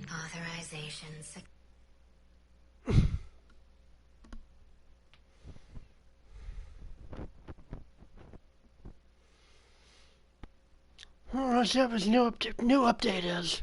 Authorization. Let's see what his new update is.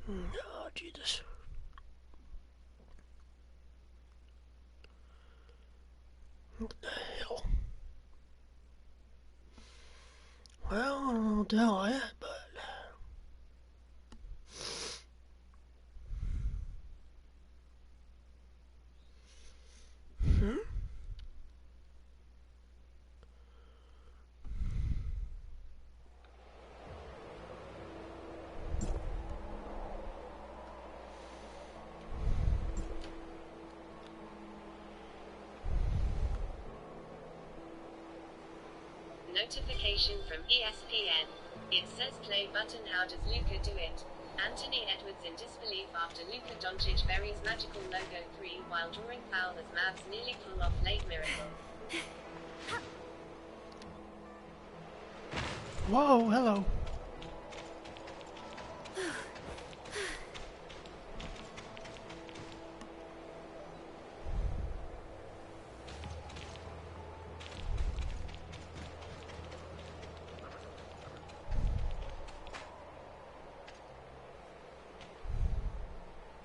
Oh, Jesus. What the hell? Well, I don't know what the hell I had, but... Notification from ESPN. It says play button. How does Luka do it? Anthony Edwards in disbelief after Luka Doncic buries magical no-go 3 while drawing foul as Mavs nearly pull off late miracle. Whoa, hello.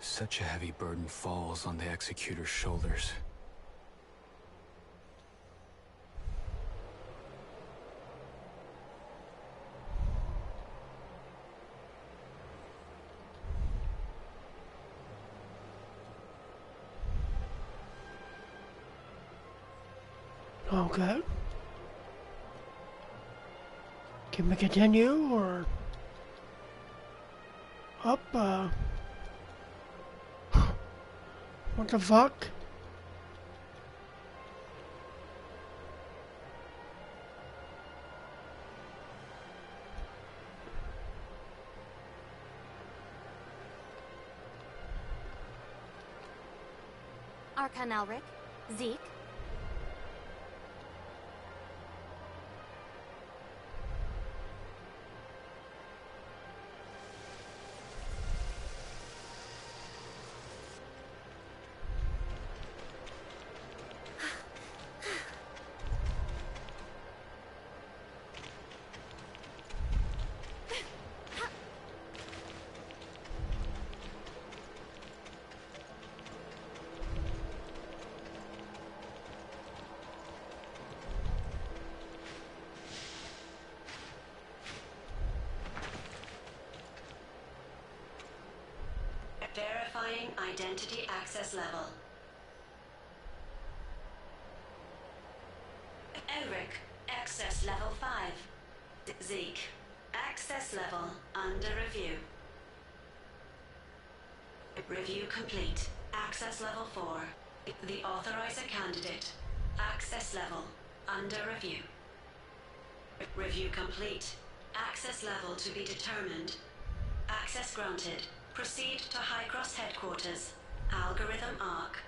Such a heavy burden falls on the executor's shoulders. Okay. Can we continue, or... Up, What the fuck? Archon Elric, Zeke. Verifying identity access level. Elric, access level 5. Zeke, access level under review. Review complete. Access level 4. The authorizer candidate. Access level under review. Review complete. Access level to be determined. Access granted. Proceed to High Cross headquarters. Algorithm ARC.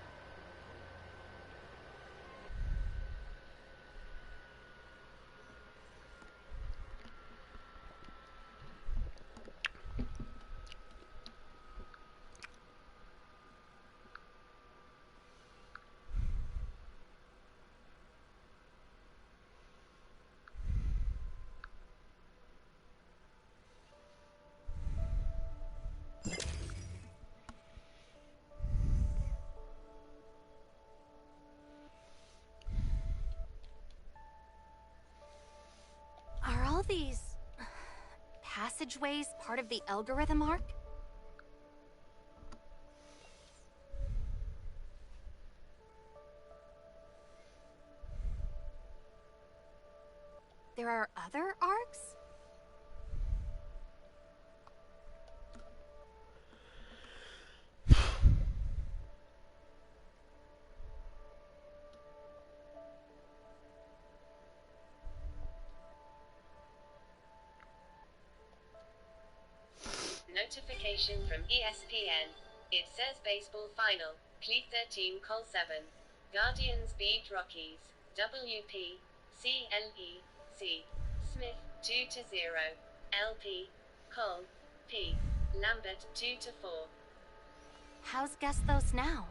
Are all these passageways part of the algorithm arc? There are other arcs? Notification from ESPN. It says baseball final. Cleat 13 Col 7. Guardians beat Rockies. WP. CLE. C. Smith 2-0. LP. Cole. P. Lambert 2-4. How's Gesthos now?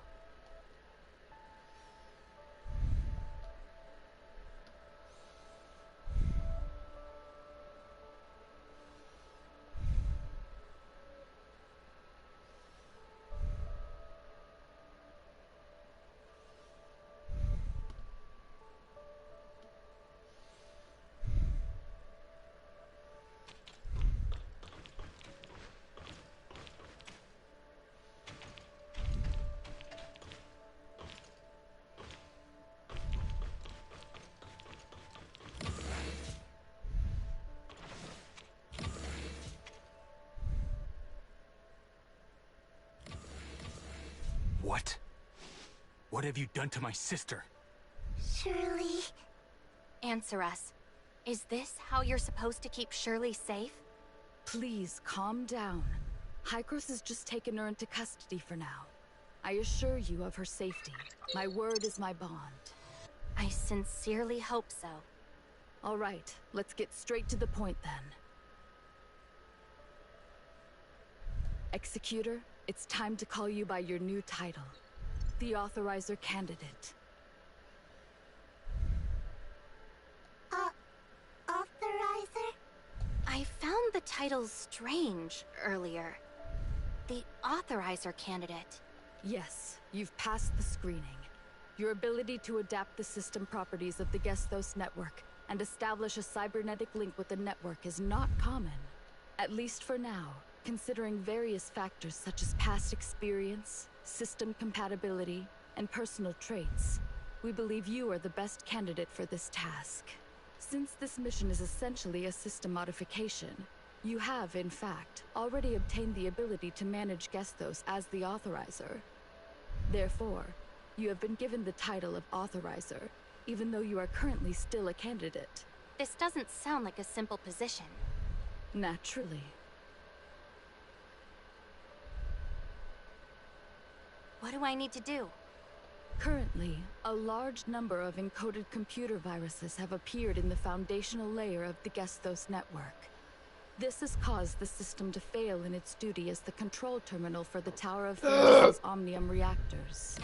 What? What have you done to my sister? Shirley. Answer us. Is this how you're supposed to keep Shirley safe? Please, calm down. Hykros has just taken her into custody for now. I assure you of her safety. My word is my bond. I sincerely hope so. All right, let's get straight to the point then. Executor, it's time to call you by your new title. The Authorizer Candidate. Authorizer? I found the title strange earlier. The Authorizer Candidate. Yes, you've passed the screening. Your ability to adapt the system properties of the Gesthos network and establish a cybernetic link with the network is not common. At least for now, considering various factors such as past experience, system compatibility, and personal traits. We believe you are the best candidate for this task. Since this mission is essentially a system modification, you have, in fact, already obtained the ability to manage Gesthos as the Authorizer. Therefore, you have been given the title of Authorizer, even though you are currently still a candidate. This doesn't sound like a simple position. Naturally. What do I need to do? Currently, a large number of encoded computer viruses have appeared in the foundational layer of the Gesthos network. This has caused the system to fail in its duty as the control terminal for the Tower of Fantasy's Omnium reactors.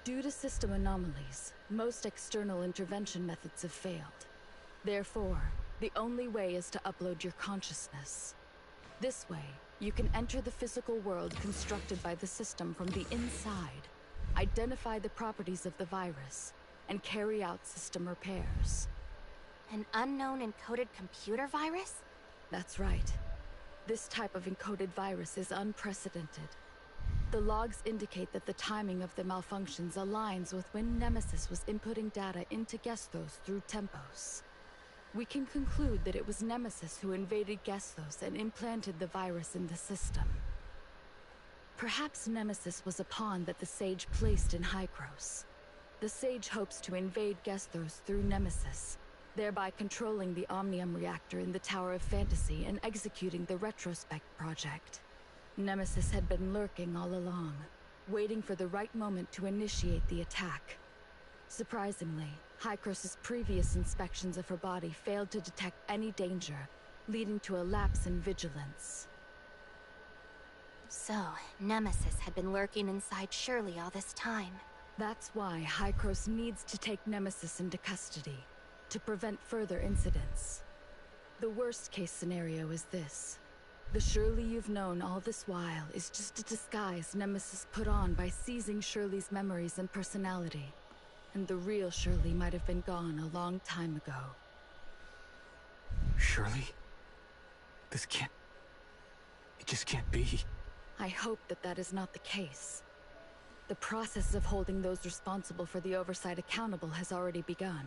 Due to system anomalies, most external intervention methods have failed. Therefore, the only way is to upload your consciousness. This way, you can enter the physical world constructed by the system from the inside, identify the properties of the virus, and carry out system repairs. An unknown encoded computer virus? That's right. This type of encoded virus is unprecedented. The logs indicate that the timing of the malfunctions aligns with when Nemesis was inputting data into Gesthos through Tempos. We can conclude that it was Nemesis who invaded Gesthos and implanted the virus in the system. Perhaps Nemesis was a pawn that the Sage placed in Hykros. The Sage hopes to invade Gesthos through Nemesis, thereby controlling the Omnium reactor in the Tower of Fantasy and executing the Retrospect project. Nemesis had been lurking all along, waiting for the right moment to initiate the attack. Surprisingly, Hykros' previous inspections of her body failed to detect any danger, leading to a lapse in vigilance. So, Nemesis had been lurking inside Shirley all this time. That's why Hykros needs to take Nemesis into custody, to prevent further incidents. The worst-case scenario is this. The Shirley you've known all this while is just a disguise Nemesis put on by seizing Shirley's memories and personality. And the real Shirley might have been gone a long time ago. Shirley? This can't... It just can't be. I hope that that is not the case. The process of holding those responsible for the oversight accountable has already begun.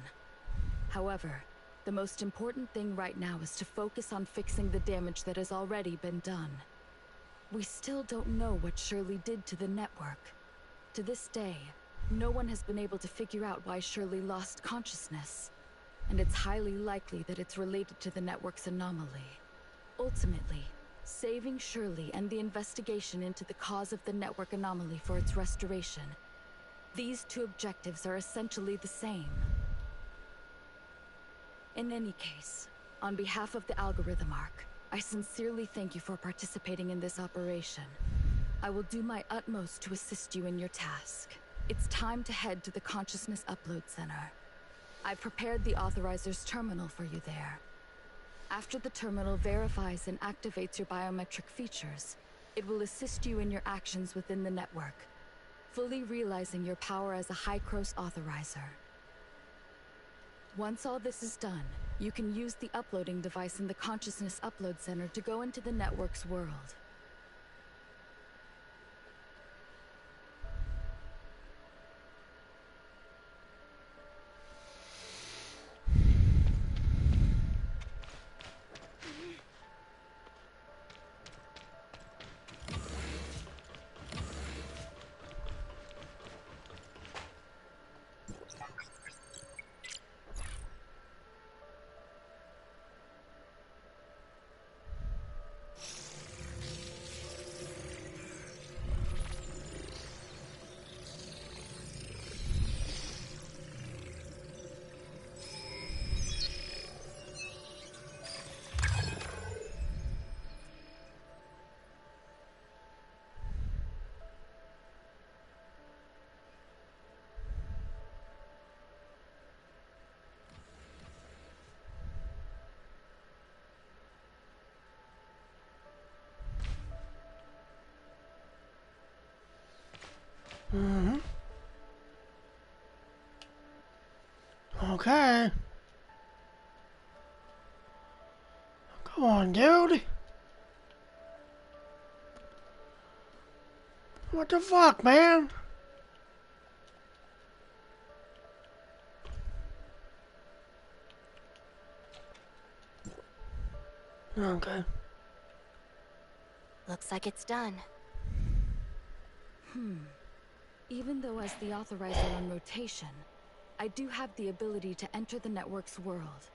However, the most important thing right now is to focus on fixing the damage that has already been done. We still don't know what Shirley did to the network. To this day, no one has been able to figure out why Shirley lost consciousness, and it's highly likely that it's related to the network's anomaly. Ultimately, saving Shirley and the investigation into the cause of the network anomaly for its restoration. These two objectives are essentially the same. In any case, on behalf of the Algorithm Arc, I sincerely thank you for participating in this operation. I will do my utmost to assist you in your task. It's time to head to the Consciousness Upload Center. I've prepared the Authorizer's terminal for you there. After the terminal verifies and activates your biometric features, it will assist you in your actions within the network, fully realizing your power as a Hykros Authorizer. Once all this is done, you can use the uploading device in the Consciousness Upload Center to go into the network's world. Okay. Come on, dude. What the fuck, man? Okay. Looks like it's done. Even though as the Authorizer on rotation, I do have the ability to enter the network's world.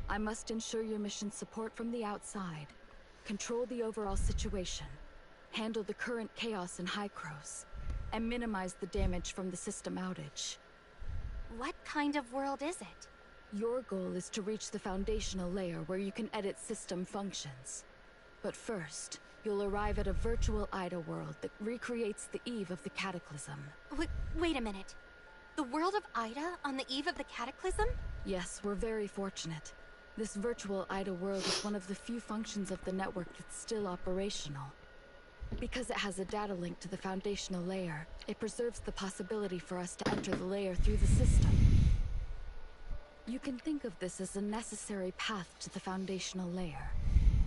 I must ensure your mission support from the outside, control the overall situation, handle the current chaos in Hykros, and minimize the damage from the system outage. What kind of world is it? Your goal is to reach the foundational layer where you can edit system functions. But first, you'll arrive at a virtual Ida world that recreates the eve of the Cataclysm. Wait a minute. The world of Ida on the eve of the Cataclysm? Yes, we're very fortunate. This virtual Ida world is one of the few functions of the network that's still operational. Because it has a data link to the foundational layer, it preserves the possibility for us to enter the layer through the system. You can think of this as a necessary path to the foundational layer.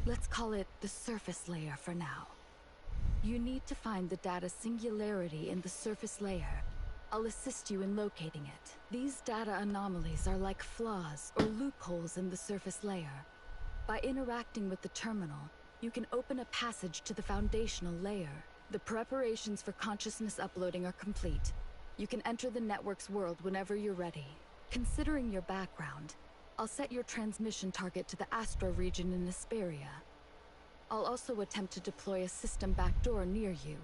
Let's call it the surface layer for now. You need to find the data singularity in the surface layer. I'll assist you in locating it. These data anomalies are like flaws or loopholes in the surface layer. By interacting with the terminal, you can open a passage to the foundational layer. The preparations for consciousness uploading are complete. You can enter the network's world whenever you're ready. Considering your background, I'll set your transmission target to the Astro region in Asperia. I'll also attempt to deploy a system backdoor near you.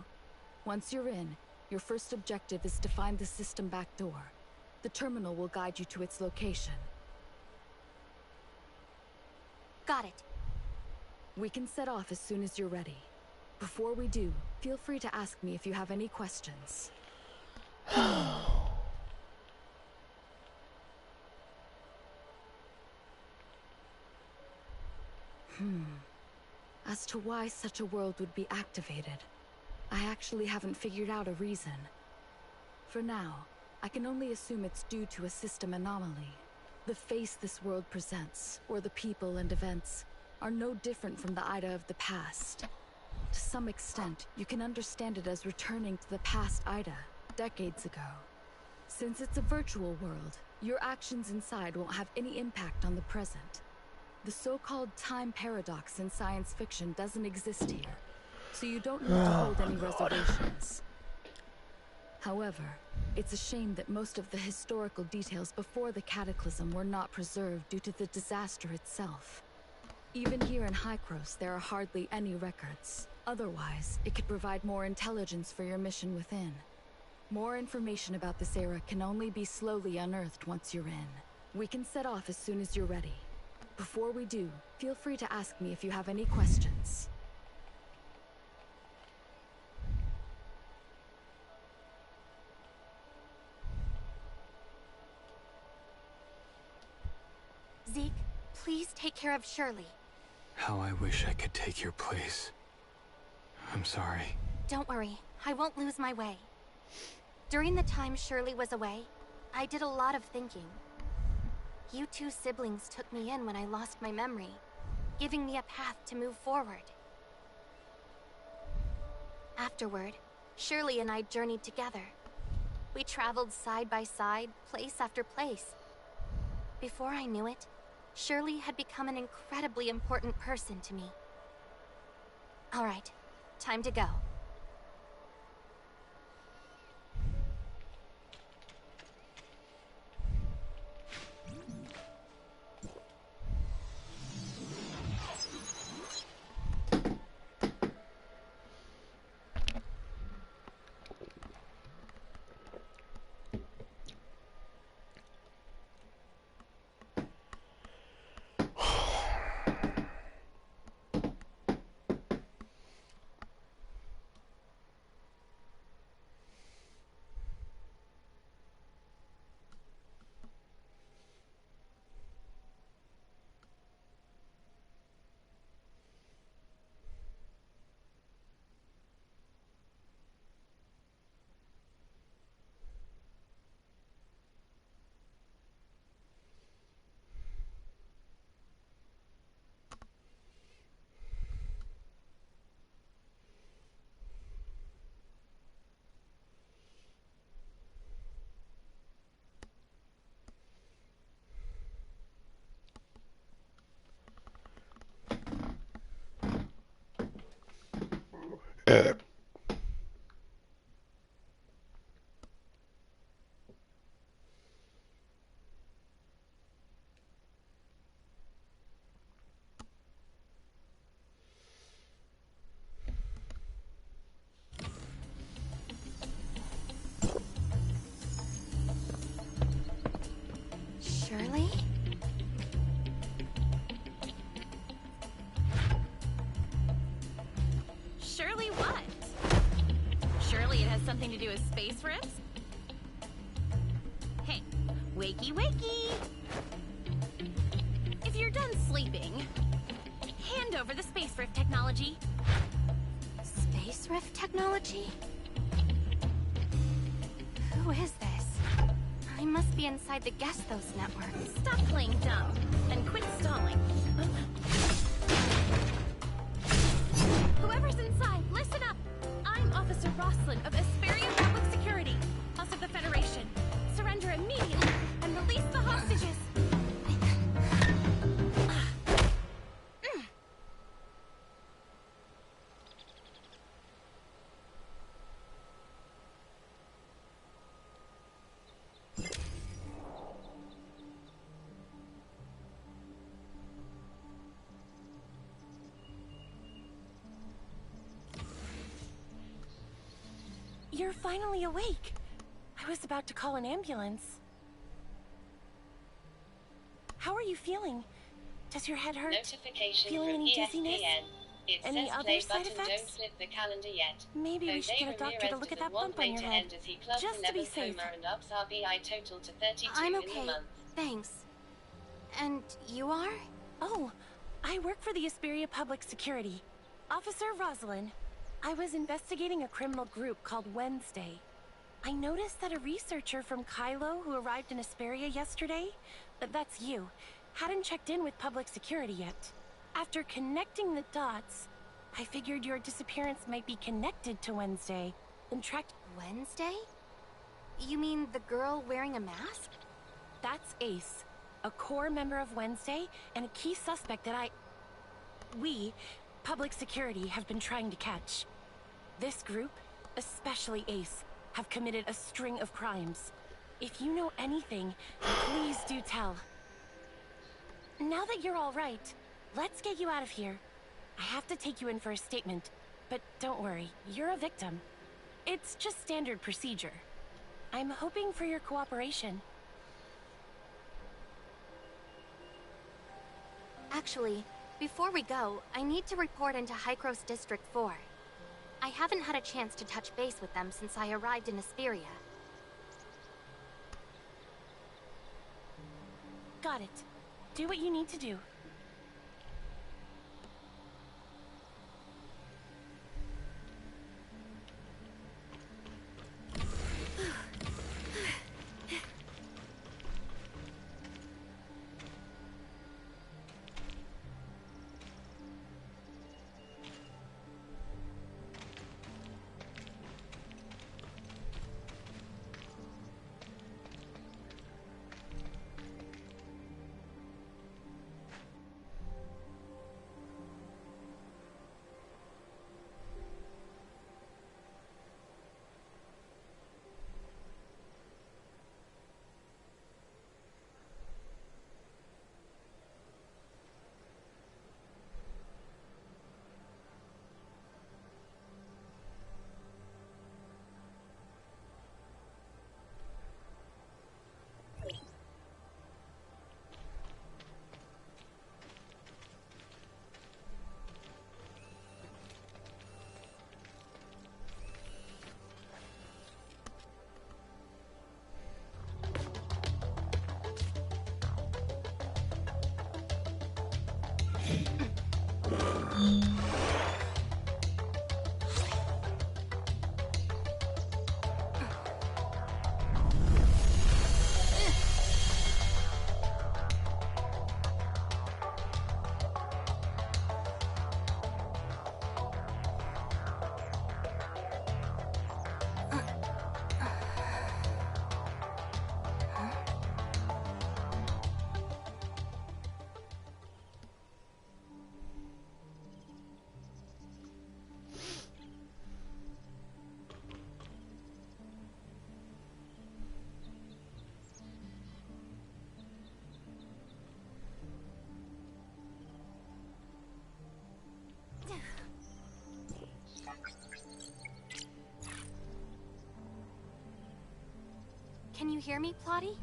Once you're in, your first objective is to find the system backdoor. The terminal will guide you to its location. Got it. We can set off as soon as you're ready. Before we do, feel free to ask me if you have any questions. As to why such a world would be activated, I actually haven't figured out a reason. For now, I can only assume it's due to a system anomaly. The face this world presents, or the people and events, are no different from the Ida of the past. To some extent, you can understand it as returning to the past Ida, decades ago. Since it's a virtual world, your actions inside won't have any impact on the present. The so-called time paradox in science fiction doesn't exist here, so you don't need to hold any reservations. However, it's a shame that most of the historical details before the Cataclysm were not preserved due to the disaster itself. Even here in Hykros, there are hardly any records. Otherwise, it could provide more intelligence for your mission within. More information about this era can only be slowly unearthed once you're in. We can set off as soon as you're ready. Before we do, feel free to ask me if you have any questions. Zeke, please take care of Shirley. How I wish I could take your place. I'm sorry. Don't worry, I won't lose my way. During the time Shirley was away, I did a lot of thinking. You two siblings took me in when I lost my memory, giving me a path to move forward. Afterward, Shirley and I journeyed together. We traveled side by side, place after place. Before I knew it, Shirley had become an incredibly important person to me. All right, time to go. Shirley? Shirley what? Surely it has something to do with space rifts? Hey, wakey wakey! If you're done sleeping, hand over the space rift technology. Space rift technology? Who is this? I must be inside the Gestos network. Stop playing dumb and quit stalling. Whoever's inside, listen up! I'm Officer Roslin of Asperia Public Security, boss of the Federation. Surrender immediately and release the hostages! You're finally awake. I was about to call an ambulance. How are you feeling? Does your head hurt? Notification Feeling from any dizziness? ESPN. It Any says other play side button, effects? don't flip the calendar yet. Maybe we should get a doctor to look at that bump on your head. Just to be safe. And ups RBI total to 32 I'm in the okay, month. thanks. And you are? Oh, I work for the Asperia Public Security. Officer Rosalind. I was investigating a criminal group called Wednesday. I noticed that a researcher from Kylo who arrived in Asperia yesterday, that's you, hadn't checked in with public security yet. After connecting the dots, I figured your disappearance might be connected to Wednesday, and tracked... Wednesday? You mean the girl wearing a mask? That's Ace, a core member of Wednesday, and a key suspect that we, public security, have been trying to catch. This group, especially Ace, have committed a string of crimes. If you know anything, please do tell. Now that you're all right, let's get you out of here. I have to take you in for a statement, but don't worry, you're a victim. It's just standard procedure. I'm hoping for your cooperation. Actually, before we go, I need to report into Hykros District 4. I haven't had a chance to touch base with them since I arrived in Asperia. Got it. Do what you need to do. Can you hear me, Plotty?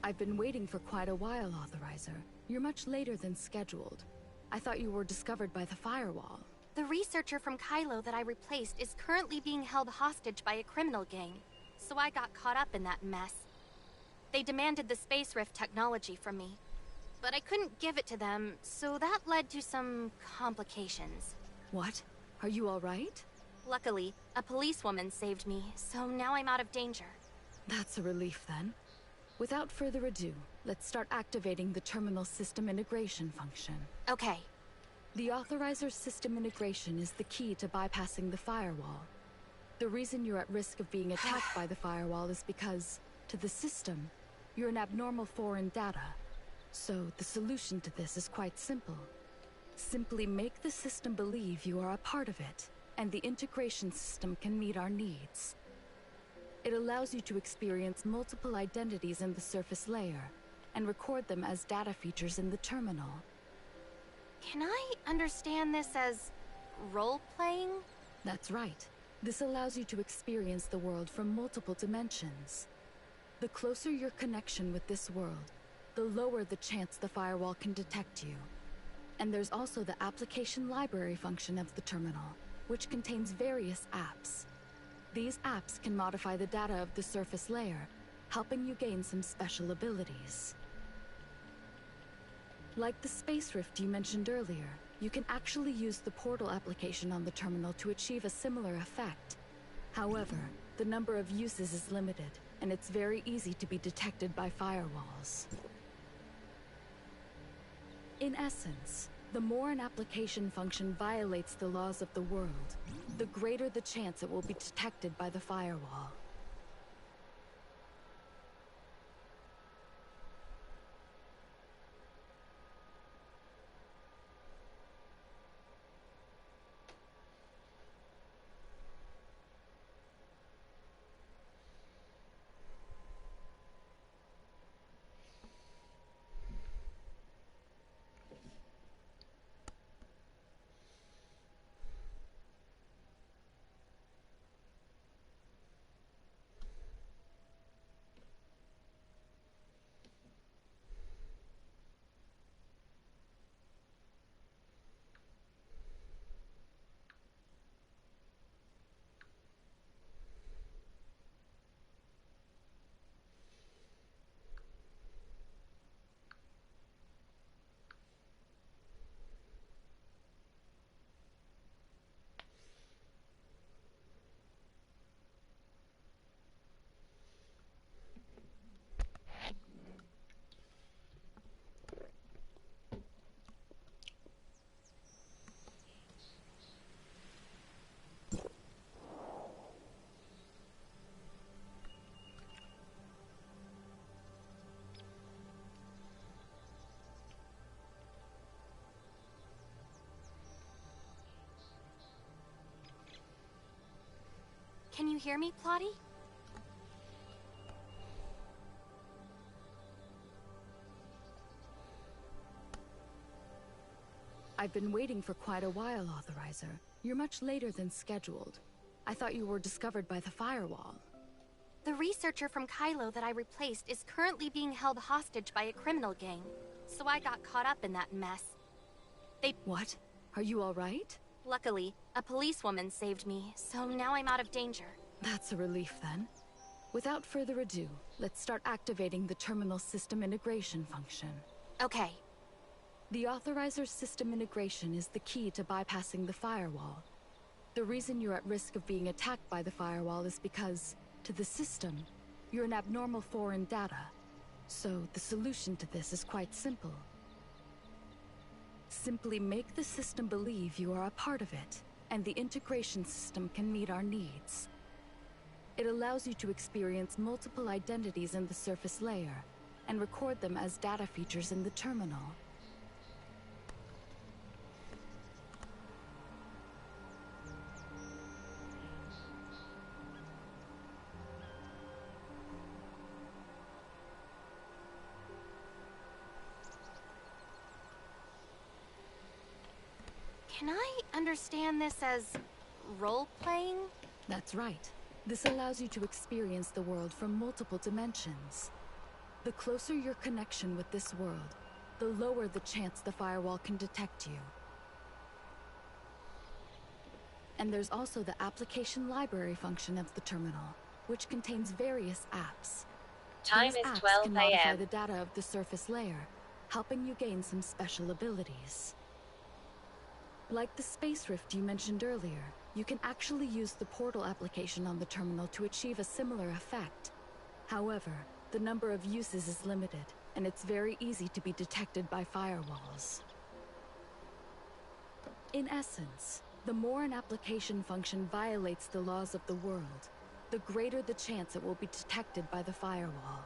I've been waiting for quite a while, Authorizer. You're much later than scheduled. I thought you were discovered by the firewall. The researcher from Kylo that I replaced is currently being held hostage by a criminal gang, so I got caught up in that mess. They demanded the Space Rift technology from me, but I couldn't give it to them, so that led to some complications. What? Are you all right? Luckily, a policewoman saved me, so now I'm out of danger. That's a relief then. Without further ado, let's start activating the terminal system integration function. Okay. The Authorizer's system integration is the key to bypassing the firewall. The reason you're at risk of being attacked by the firewall is because, to the system, you're an abnormal foreign data. So the solution to this is quite simple. Simply make the system believe you are a part of it, and the integration system can meet our needs. It allows you to experience multiple identities in the surface layer, and record them as data features in the terminal. Can I understand this as role-playing? That's right. This allows you to experience the world from multiple dimensions. The closer your connection with this world, the lower the chance the firewall can detect you. And there's also the application library function of the terminal, which contains various apps. These apps can modify the data of the surface layer, helping you gain some special abilities. Like the Space Rift you mentioned earlier, you can actually use the portal application on the terminal to achieve a similar effect. However, the number of uses is limited, and it's very easy to be detected by firewalls. In essence, the more an application function violates the laws of the world, the greater the chance it will be detected by the firewall. Can you hear me, Plotty? I've been waiting for quite a while, Authorizer. You're much later than scheduled. I thought you were discovered by the firewall. The researcher from Kylo that I replaced is currently being held hostage by a criminal gang, so I got caught up in that mess. What? Are you all right? Luckily, a policewoman saved me, so now I'm out of danger. That's a relief then. Without further ado, let's start activating the terminal system integration function. Okay. The Authorizer's system integration is the key to bypassing the firewall. The reason you're at risk of being attacked by the firewall is because, to the system, you're an abnormal foreign data. So the solution to this is quite simple. Simply make the system believe you are a part of it, and the integration system can meet our needs. It allows you to experience multiple identities in the surface layer, and record them as data features in the terminal. Can I understand this as role-playing? That's right. This allows you to experience the world from multiple dimensions. The closer your connection with this world, the lower the chance the firewall can detect you. And there's also the application library function of the terminal, which contains various apps. Time These is apps 12 can modify a.m. the data of the surface layer, helping you gain some special abilities. Like the space rift you mentioned earlier, you can actually use the portal application on the terminal to achieve a similar effect. However, the number of uses is limited, and it's very easy to be detected by firewalls. In essence, the more an application function violates the laws of the world, the greater the chance it will be detected by the firewall.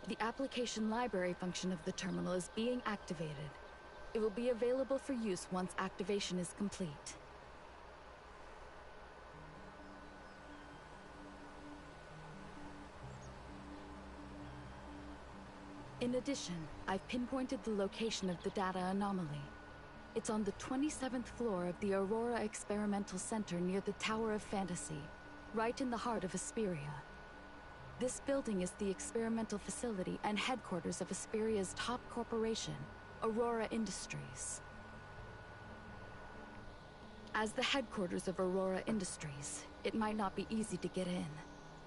The application library function of the terminal is being activated. It will be available for use once activation is complete. In addition, I've pinpointed the location of the data anomaly. It's on the 27th floor of the Aurora Experimental Center near the Tower of Fantasy, right in the heart of Asperia. This building is the experimental facility and headquarters of Asperia's top corporation, Aurora Industries. As the headquarters of Aurora Industries, it might not be easy to get in.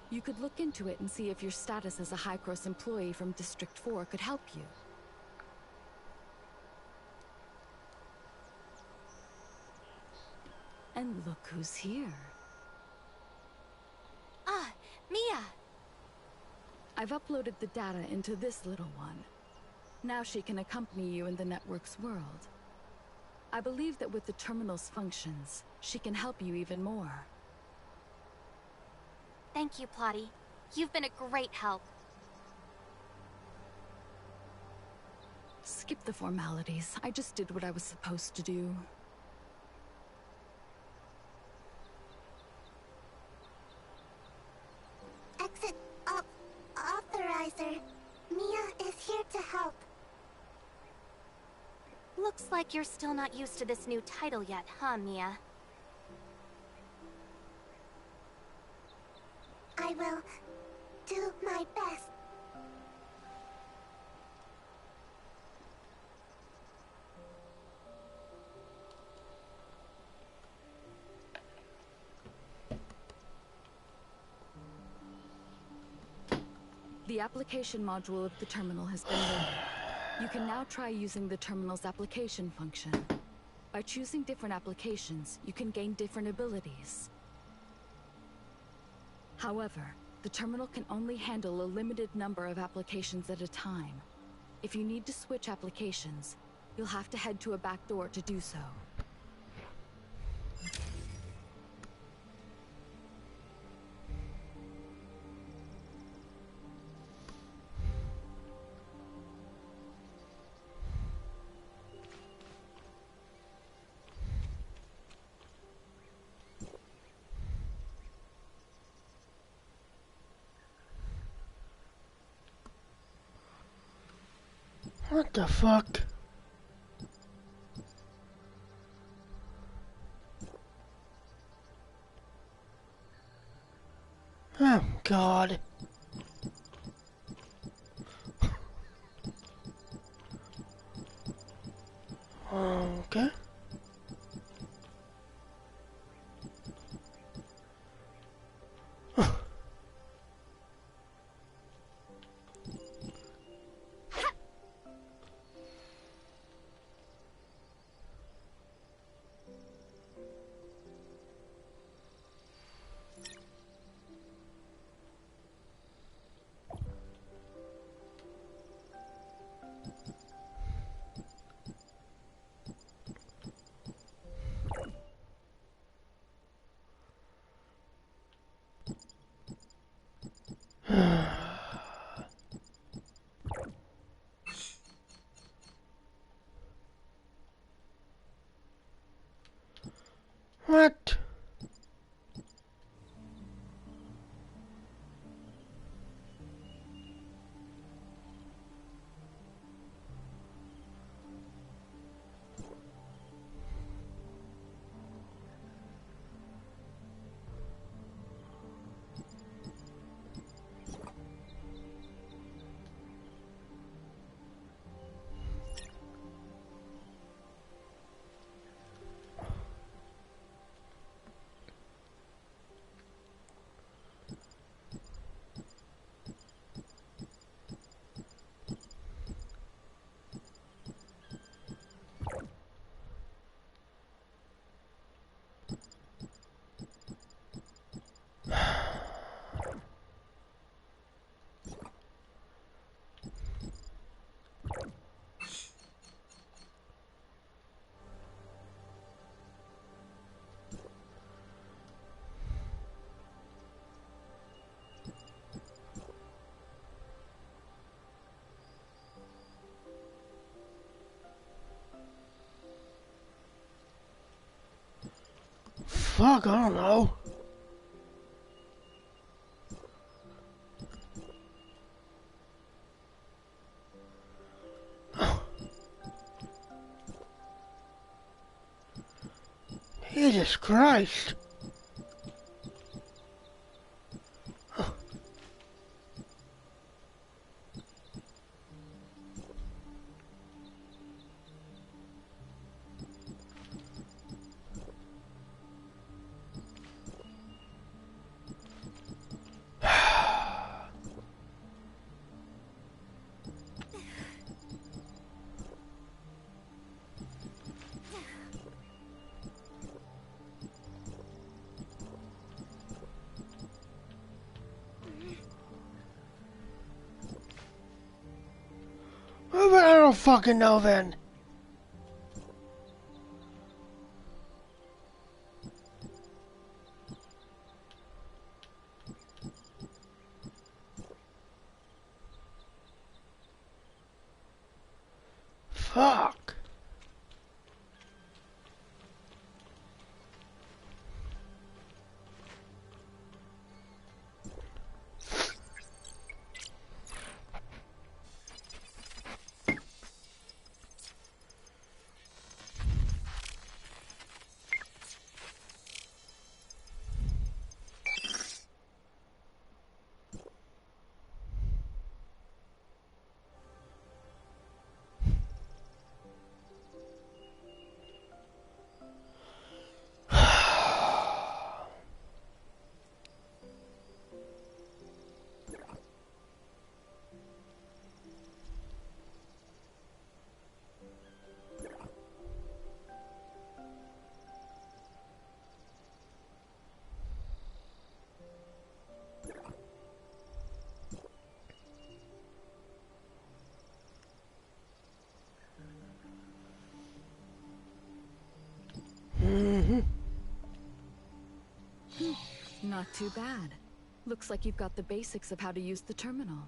You could look into it and see if your status as a High-Cross employee from District 4 could help you. And look who's here. Ah, Mia! I've uploaded the data into this little one. Now she can accompany you in the network's world. I believe that with the terminal's functions, she can help you even more. Thank you, Plotty. You've been a great help. Skip the formalities. I just did what I was supposed to do. Exit Authorizer. Mia is here to help. Looks like you're still not used to this new title yet, huh, Mia? I will do my best. The application module of the terminal has been loaded. You can now try using the terminal's application function. By choosing different applications, you can gain different abilities. However, the terminal can only handle a limited number of applications at a time. If you need to switch applications, you'll have to head to a back door to do so. What the fuck? Oh, God. Okay. What? Fuck, I don't know. Jesus Christ. I don't fucking know then. Fuck. Not too bad. Looks like you've got the basics of how to use the terminal.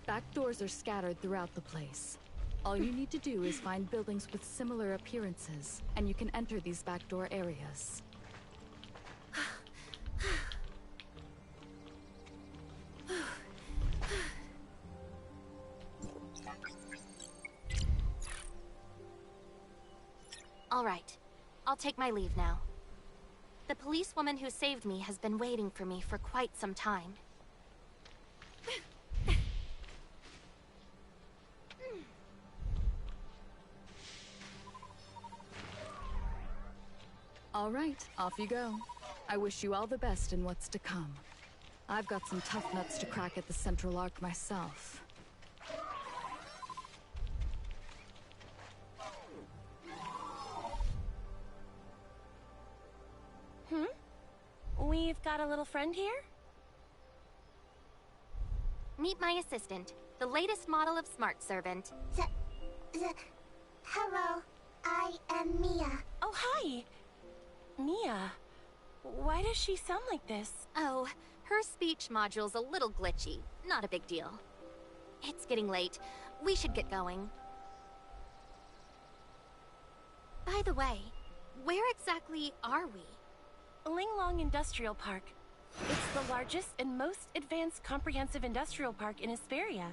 Back doors are scattered throughout the place. All you need to do is find buildings with similar appearances, and you can enter these backdoor areas. All right. I'll take my leave now. The policewoman who saved me has been waiting for me for quite some time. All right, off you go. I wish you all the best in what's to come. I've got some tough nuts to crack at the Central Arc myself. We've got a little friend here? Meet my assistant, the latest model of Smart Servant. Hello, I am Mia. Oh, hi! Mia. Why does she sound like this? Oh, her speech module's a little glitchy. Not a big deal. It's getting late. We should get going. By the way, where exactly are we? Linglong Industrial Park. It's the largest and most advanced comprehensive industrial park in Hesperia,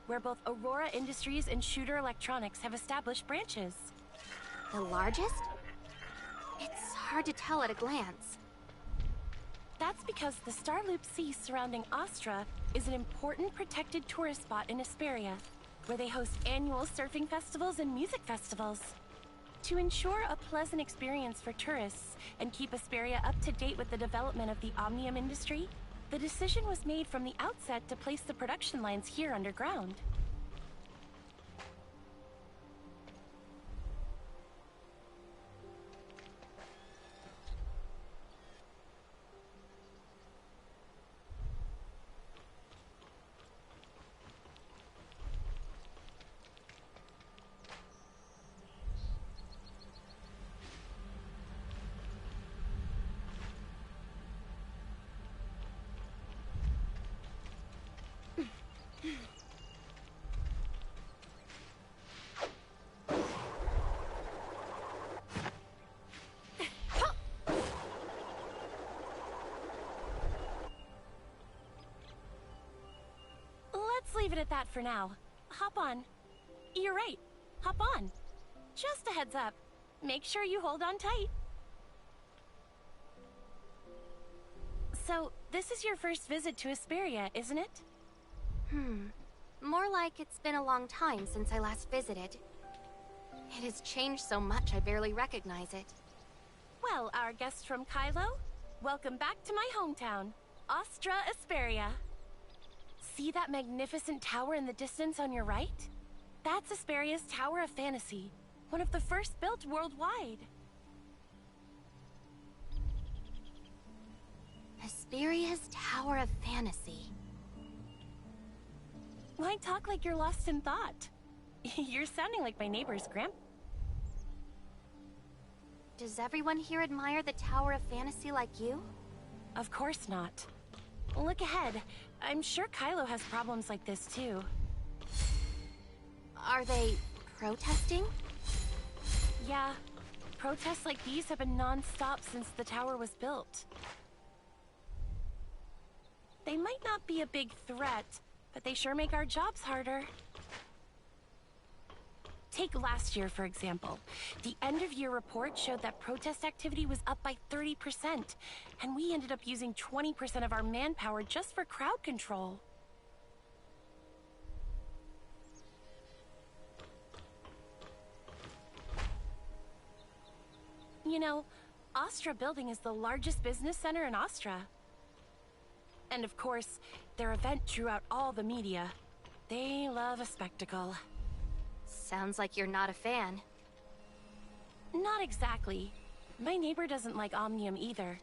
where both Aurora Industries and Shooter Electronics have established branches. The largest? It's hard to tell at a glance. That's because the Starloop Sea surrounding Astra is an important protected tourist spot in Hesperia, where they host annual surfing festivals and music festivals. To ensure a pleasant experience for tourists and keep Hesperia up to date with the development of the Omnium industry, the decision was made from the outset to place the production lines here underground. Leave it at that for now. Hop on. You're right. Hop on. Just a heads up. Make sure you hold on tight. So, this is your first visit to Hesperia, isn't it? More like it's been a long time since I last visited. It has changed so much I barely recognize it. Well, our guest from Kylo, welcome back to my hometown, Astra Hesperia. See that magnificent tower in the distance on your right? That's Hesperia's Tower of Fantasy, one of the first built worldwide. Hesperia's Tower of Fantasy. Why talk like you're lost in thought? You're sounding like my neighbor's grandpa. Does everyone here admire the Tower of Fantasy like you? Of course not. Look ahead. I'm sure Kylo has problems like this too. Are they protesting? Yeah. Protests like these have been non-stop since the tower was built. They might not be a big threat, but they sure make our jobs harder. Take last year, for example. The end-of-year report showed that protest activity was up by 30%, and we ended up using 20% of our manpower just for crowd control. You know, Astra Building is the largest business center in Astra. And of course, their event drew out all the media. They love a spectacle. Sounds like you're not a fan. Not exactly. My neighbor doesn't like Omnium either.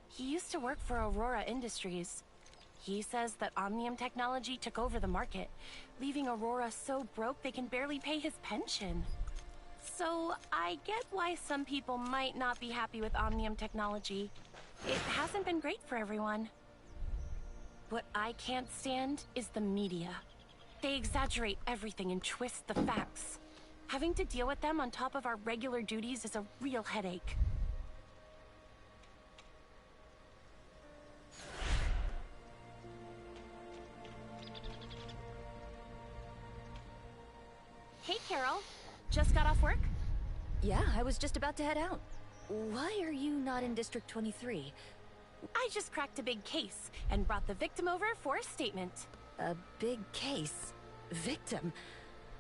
He used to work for Aurora Industries. He says that Omnium technology took over the market, leaving Aurora so broke they can barely pay his pension. So, I get why some people might not be happy with Omnium technology. It hasn't been great for everyone. What I can't stand is the media. They exaggerate everything and twist the facts. Having to deal with them on top of our regular duties is a real headache. Hey, Carol. Just got off work? Yeah, I was just about to head out. Why are you not in District 23? I just cracked a big case and brought the victim over for a statement. A big case? Victim?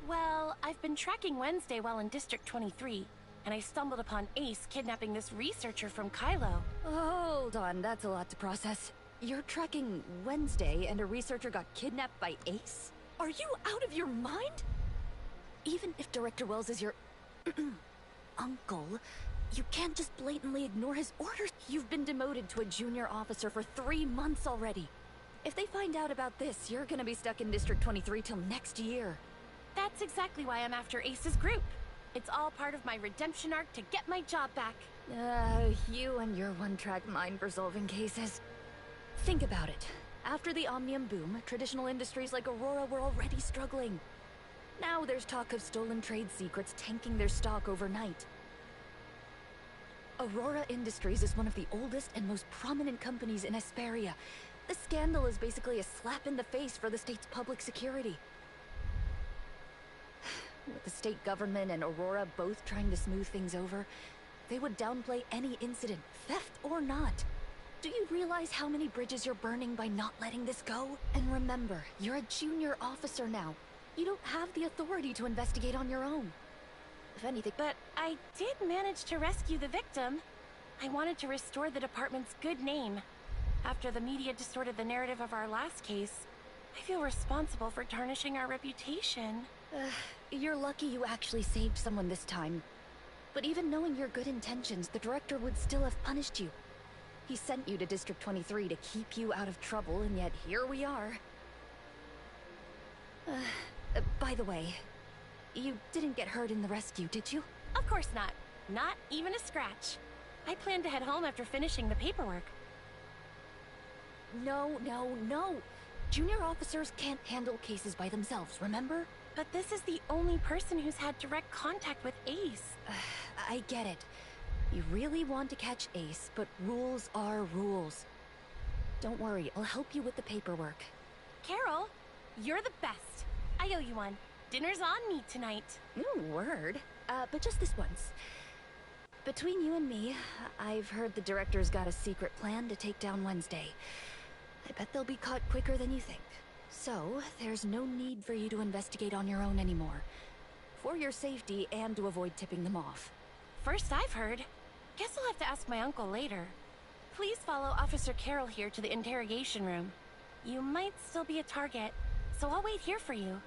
Well, I've been tracking Wednesday while in District 23, and I stumbled upon Ace kidnapping this researcher from Kylo. Hold on, that's a lot to process. You're tracking Wednesday and a researcher got kidnapped by Ace? Are you out of your mind? Even if Director Wells is your uncle, you can't just blatantly ignore his orders. You've been demoted to a junior officer for 3 months already. If they find out about this, you're gonna be stuck in District 23 till next year. That's exactly why I'm after Ace's group. It's all part of my redemption arc to get my job back. You and your one-track mind for solving cases. Think about it. After the Omnium boom, traditional industries like Aurora were already struggling. Now there's talk of stolen trade secrets tanking their stock overnight. Aurora Industries is one of the oldest and most prominent companies in Esperia. The scandal is basically a slap in the face for the state's public security. With the state government and Aurora both trying to smooth things over, they would downplay any incident, theft or not. Do you realize how many bridges you're burning by not letting this go? And remember, you're a junior officer now. You don't have the authority to investigate on your own. If anything... But I did manage to rescue the victim. I wanted to restore the department's good name. After the media distorted the narrative of our last case, I feel responsible for tarnishing our reputation. You're lucky you actually saved someone this time. But even knowing your good intentions, the director would still have punished you. He sent you to District 23 to keep you out of trouble, and yet here we are. By the way, you didn't get hurt in the rescue, did you? Of course not. Not even a scratch. I plan to head home after finishing the paperwork. No. Junior officers can't handle cases by themselves, remember? But this is the only person who's had direct contact with Ace. I get it. You really want to catch Ace, but rules are rules. Don't worry, I'll help you with the paperwork. Carol, you're the best. I owe you one. Dinner's on me tonight. Word. But just this once. Between you and me, I've heard the director's got a secret plan to take down Wednesday. I bet they'll be caught quicker than you think. So, there's no need for you to investigate on your own anymore. For your safety and to avoid tipping them off. First I've heard. Guess I'll have to ask my uncle later. Please follow Officer Carol here to the interrogation room. You might still be a target, so I'll wait here for you.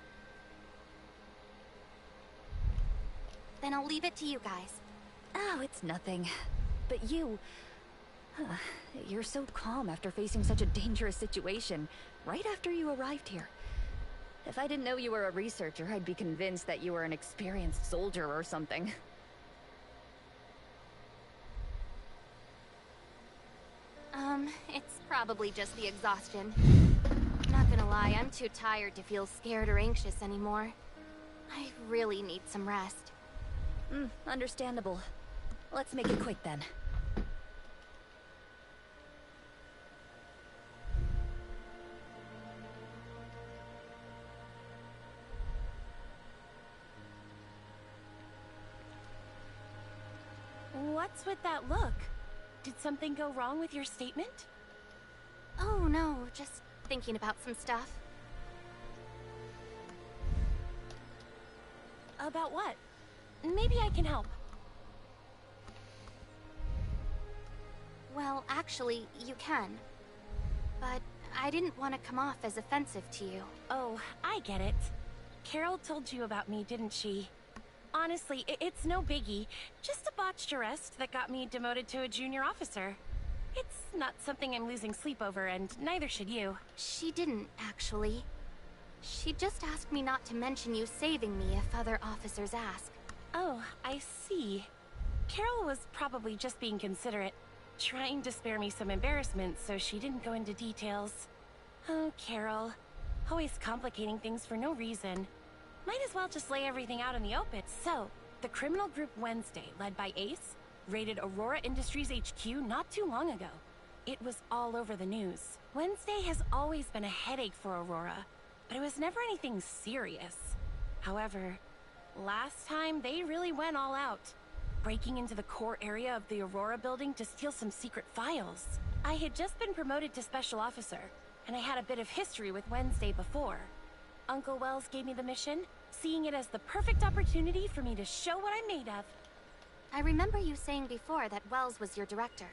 Then I'll leave it to you guys. Oh, it's nothing. But you... you're so calm after facing such a dangerous situation, right after you arrived here. If I didn't know you were a researcher, I'd be convinced that you were an experienced soldier or something. It's probably just the exhaustion. Not gonna lie, I'm too tired to feel scared or anxious anymore. I really need some rest. Understandable. Let's make it quick then. What's with that look? Did something go wrong with your statement? Oh no, just thinking about some stuff. About what? Maybe I can help. Well, actually, you can. But I didn't want to come off as offensive to you. Oh, I get it. Carol told you about me, didn't she? Honestly, it's no biggie. Just a botched arrest that got me demoted to a junior officer. It's not something I'm losing sleep over, and neither should you. She didn't, actually. She just asked me not to mention you saving me if other officers ask. Oh, I see. Carol was probably just being considerate, trying to spare me some embarrassment, so she didn't go into details. Oh, Carol. Always complicating things for no reason. Might as well just lay everything out in the open. So, the criminal group Wednesday, led by Ace, raided Aurora Industries HQ not too long ago. It was all over the news. Wednesday has always been a headache for Aurora, but it was never anything serious. However, last time they really went all out. breaking into the core area of the Aurora building to steal some secret files. I had just been promoted to Special Officer, and I had a bit of history with Wednesday before. Uncle Wells gave me the mission, seeing it as the perfect opportunity for me to show what I'm made of. I remember you saying before that Wells was your director.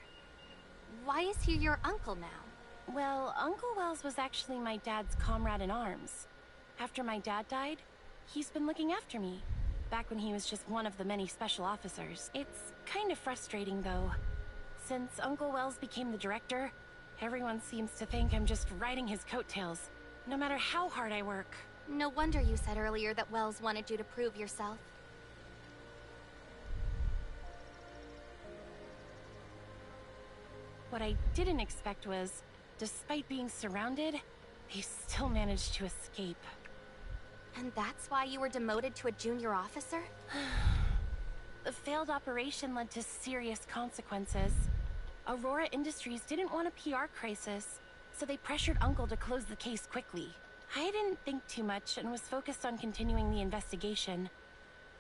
Why is he your uncle now? Well, Uncle Wells was actually my dad's comrade in arms. After my dad died, he's been looking after me, back when he was just one of the many special officers. It's kind of frustrating, though. Since Uncle Wells became the director, everyone seems to think I'm just riding his coattails, no matter how hard I work. No wonder you said earlier that Wells wanted you to prove yourself. What I didn't expect was, despite being surrounded, they still managed to escape. And that's why you were demoted to a junior officer? The failed operation led to serious consequences. Aurora Industries didn't want a PR crisis, so they pressured Uncle to close the case quickly. I didn't think too much and was focused on continuing the investigation.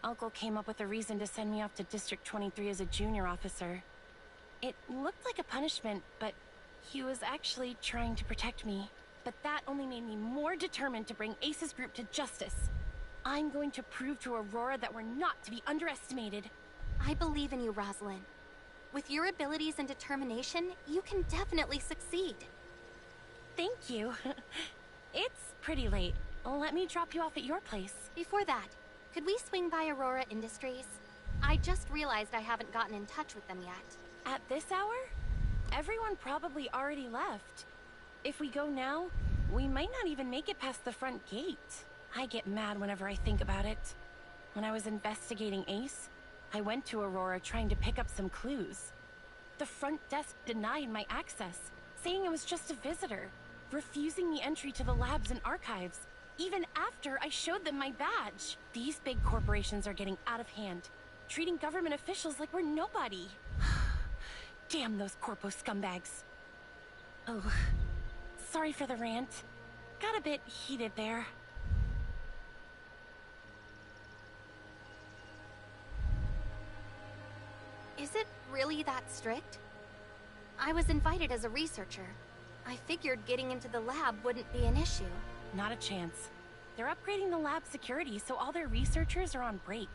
Uncle came up with a reason to send me off to District 23 as a junior officer. It looked like a punishment, but he was actually trying to protect me. But that only made me more determined to bring Ace's group to justice. I'm going to prove to Aurora that we're not to be underestimated. I believe in you, Rosalind. With your abilities and determination, you can definitely succeed. Thank you. It's pretty late. Let me drop you off at your place. Before that, could we swing by Aurora Industries? I just realized I haven't gotten in touch with them yet. At this hour? Everyone probably already left. If we go now, we might not even make it past the front gate. I get mad whenever I think about it. When I was investigating Ace, I went to Aurora trying to pick up some clues. The front desk denied my access, saying I was just a visitor, refusing me entry to the labs and archives, even after I showed them my badge. These big corporations are getting out of hand, treating government officials like we're nobody. Damn those corpo scumbags. Oh, sorry for the rant. Got a bit heated there. Is it really that strict? I was invited as a researcher. I figured getting into the lab wouldn't be an issue. Not a chance. They're upgrading the lab security, so all their researchers are on break.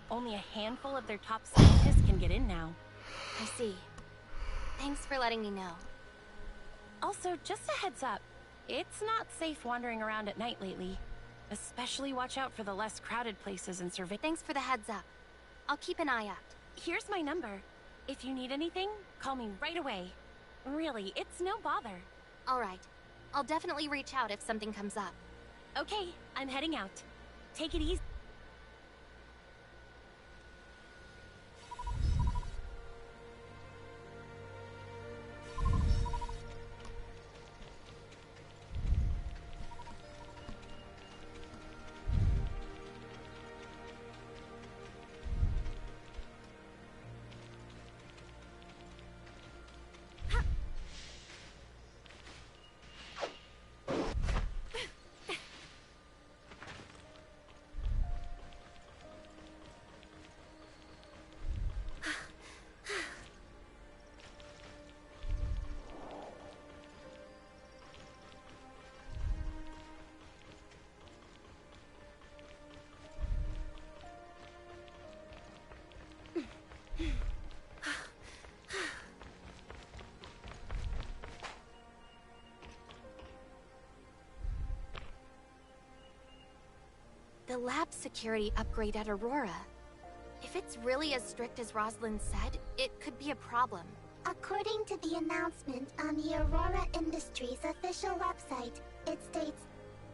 Only a handful of their top scientists can get in now. I see. Thanks for letting me know. Also, just a heads up. It's not safe wandering around at night lately. Especially watch out for the less crowded places and survey. Thanks for the heads up. I'll keep an eye out. Here's my number. If you need anything, call me right away. Really, it's no bother. All right. I'll definitely reach out if something comes up. Okay, I'm heading out. Take it easy. The lab security upgrade at Aurora. If it's really as strict as Rosalind said, it could be a problem. According to the announcement on the Aurora Industries official website, it states,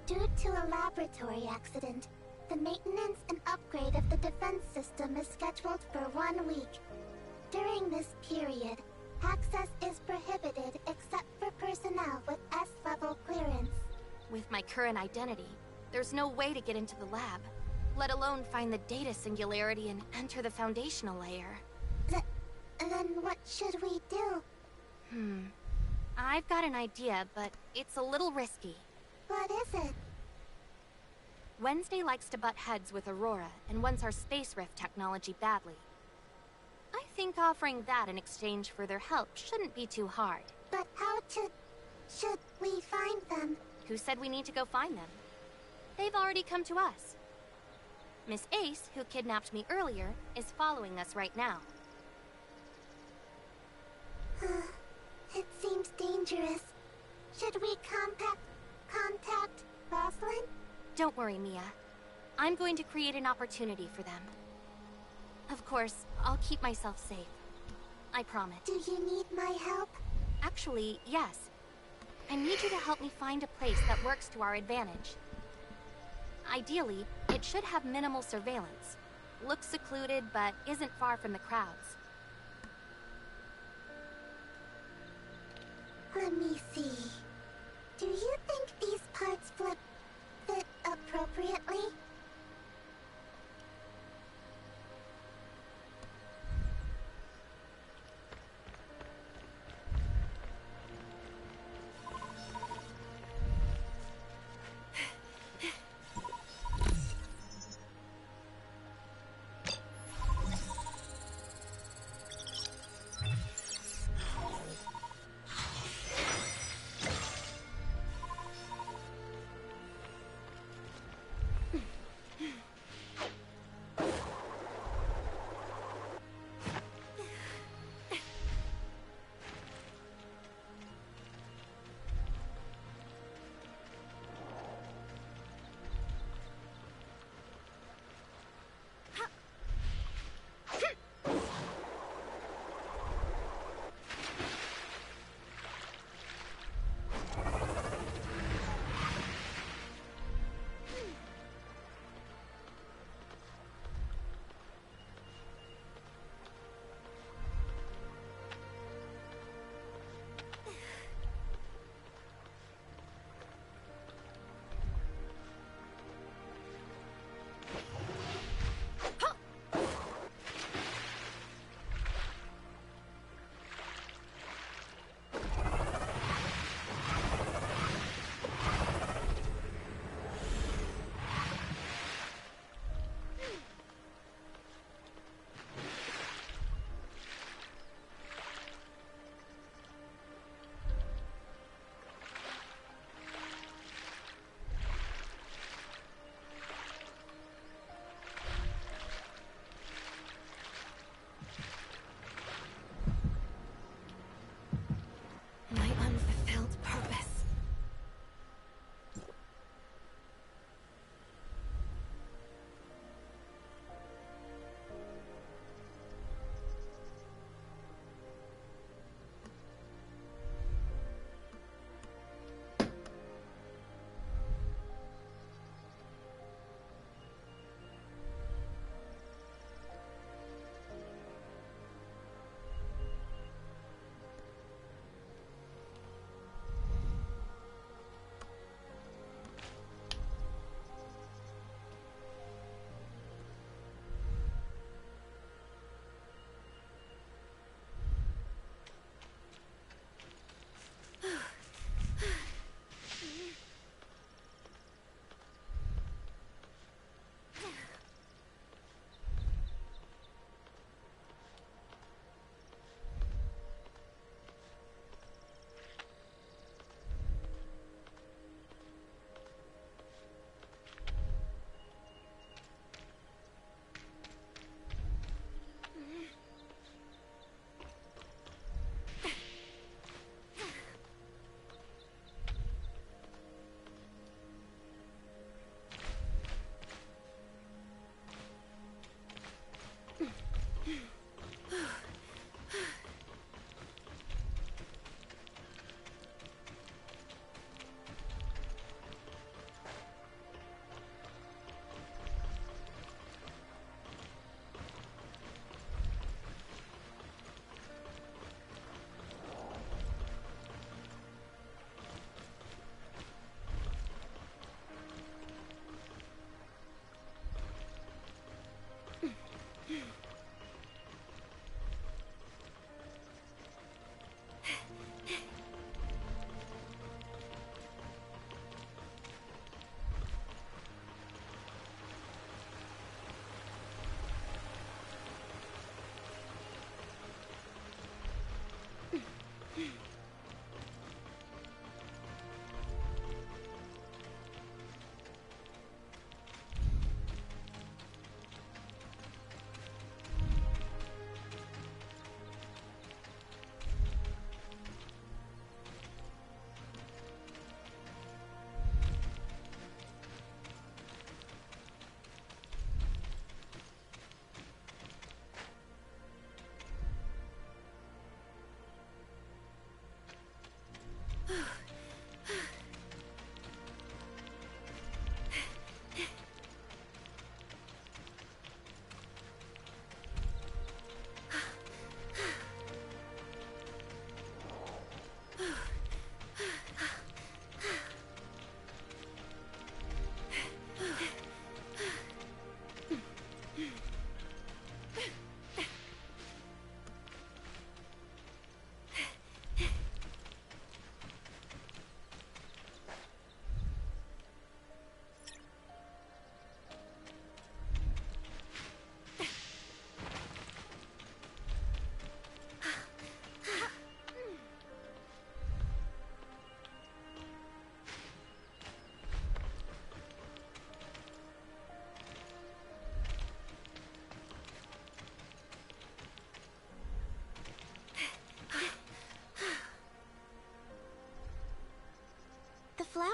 due to a laboratory accident, the maintenance and upgrade of the defense system is scheduled for 1 week. During this period, access is prohibited except for personnel with S-level clearance. With my current identity, there's no way to get into the lab, let alone find the data singularity and enter the foundational layer. Then what should we do? I've got an idea, but it's a little risky. What is it? Wednesday likes to butt heads with Aurora and wants our space rift technology badly. think offering that in exchange for their help shouldn't be too hard. But should we find them? Who said we need to go find them? They've already come to us. Miss Ace, who kidnapped me earlier, is following us right now. It seems dangerous. Should we contact Rosalind? Don't worry, Mia. I'm going to create an opportunity for them. Of course, I'll keep myself safe. I promise. Do you need my help? Actually, yes. I need you to help me find a place that works to our advantage. Ideally, it should have minimal surveillance. Looks secluded, but isn't far from the crowds. Let me see. Do you think these parts fit appropriately?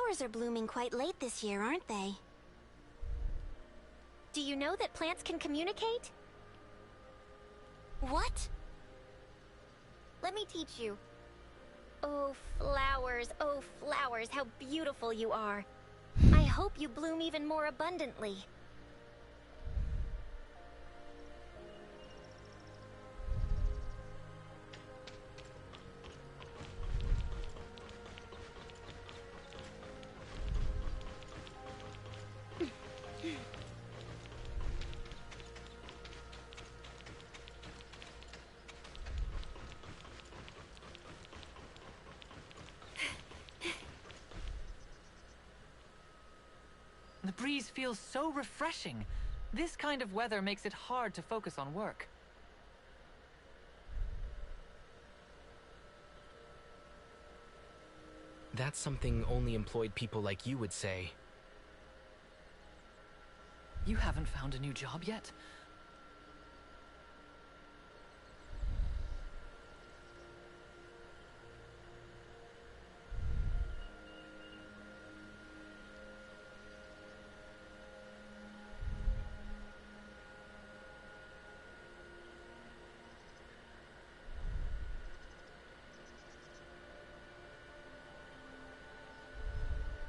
flowers are blooming quite late this year, aren't they? Do you know that plants can communicate? What? Let me teach you. Oh, flowers, how beautiful you are. I hope you bloom even more abundantly. The breeze feels so refreshing. This kind of weather makes it hard to focus on work. That's something only employed people like you would say. You haven't found a new job yet?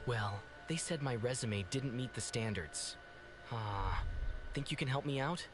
Well, they said my resume didn't meet the standards. Think you can help me out?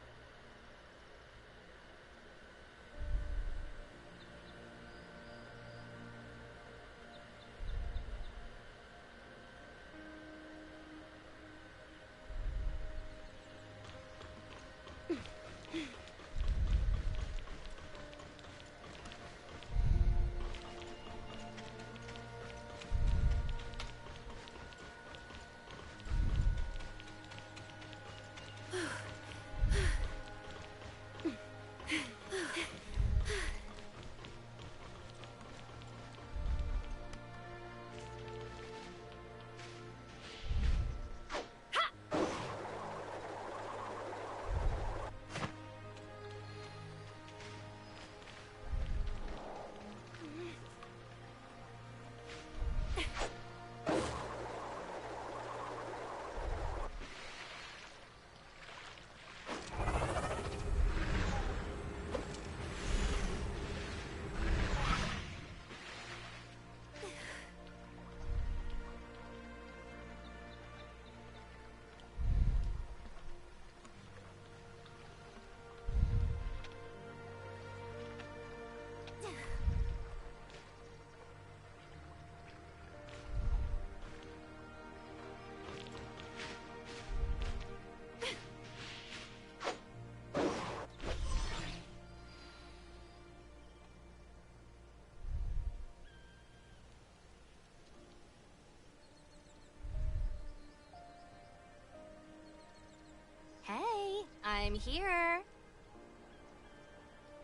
Hey, I'm here.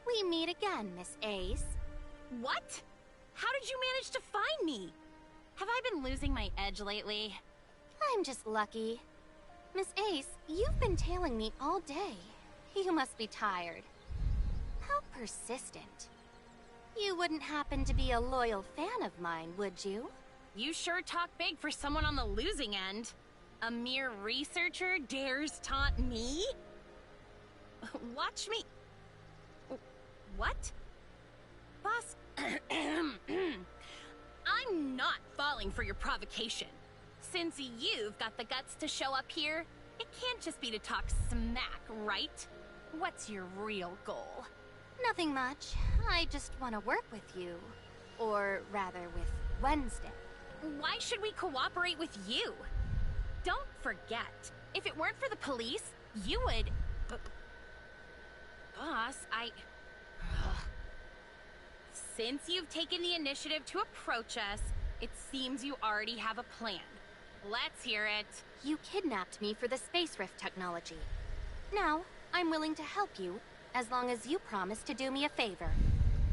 We meet again, Miss Ace. What? How did you manage to find me? Have I been losing my edge lately? I'm just lucky. Miss Ace, you've been tailing me all day. You must be tired. How persistent. You wouldn't happen to be a loyal fan of mine, would you? You sure talk big for someone on the losing end. A mere researcher dares taunt me? Watch me... What? Boss... I'm not falling for your provocation. Since you've got the guts to show up here, it can't just be to talk smack, right? What's your real goal? Nothing much. I just want to work with you. Or rather, with Wednesday. Why should we cooperate with you? Don't forget, if it weren't for the police, you would... Boss, Since you've taken the initiative to approach us, it seems you already have a plan. Let's hear it. You kidnapped me for the Space Rift technology. Now, I'm willing to help you, as long as you promise to do me a favor.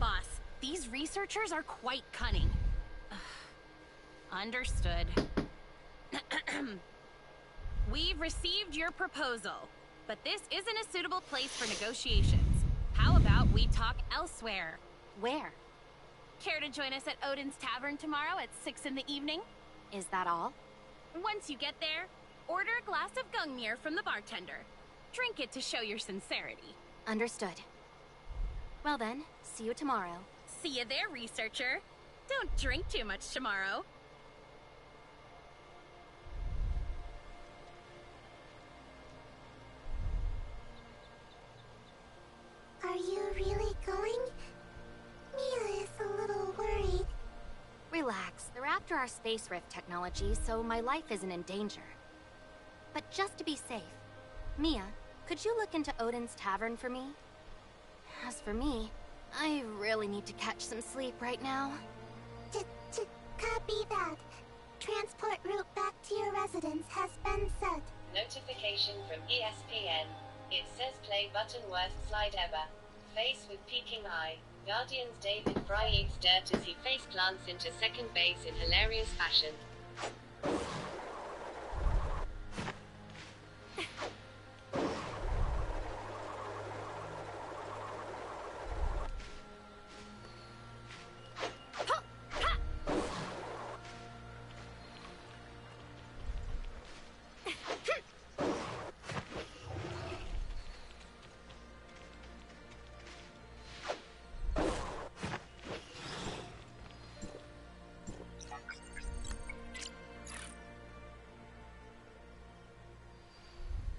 Boss, these researchers are quite cunning. Understood. We've received your proposal, but this isn't a suitable place for negotiations. How about we talk elsewhere? Where? Care to join us at Odin's Tavern tomorrow at 6 in the evening? Is that all? Once you get there, order a glass of Gungnir from the bartender. Drink it to show your sincerity. Understood. Well then, see you tomorrow. See you there, researcher. Don't drink too much tomorrow. Are you really going? Mia is a little worried. Relax, they're after our space rift technology, so my life isn't in danger. But just to be safe, Mia, could you look into Odin's Tavern for me? As for me, I really need to catch some sleep right now. Copy that. Transport route back to your residence has been set. Notification from ESPN. It says play button worst slide ever. Face with peeking eye. Guardians David Fry eats dirt as he face plants into second base in hilarious fashion.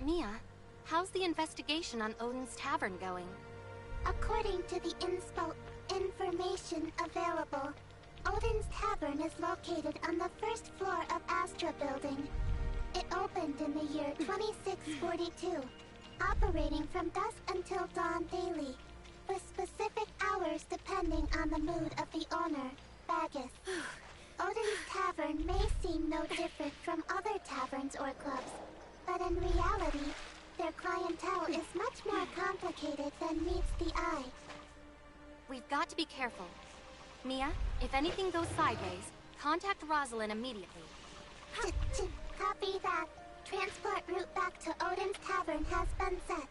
Mia, how's the investigation on Odin's Tavern going? According to the inspo information available, Odin's Tavern is located on the first floor of Astra Building. It opened in the year 2642, operating from dusk until dawn daily, with specific hours depending on the mood of the owner, Bagus. Odin's Tavern may seem no different from other taverns or clubs, but in reality, their clientele is much more complicated than meets the eye. We've got to be careful. Mia, if anything goes sideways, contact Rosalind immediately. Copy that. Transport route back to Odin's Tavern has been set.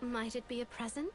Might it be a present?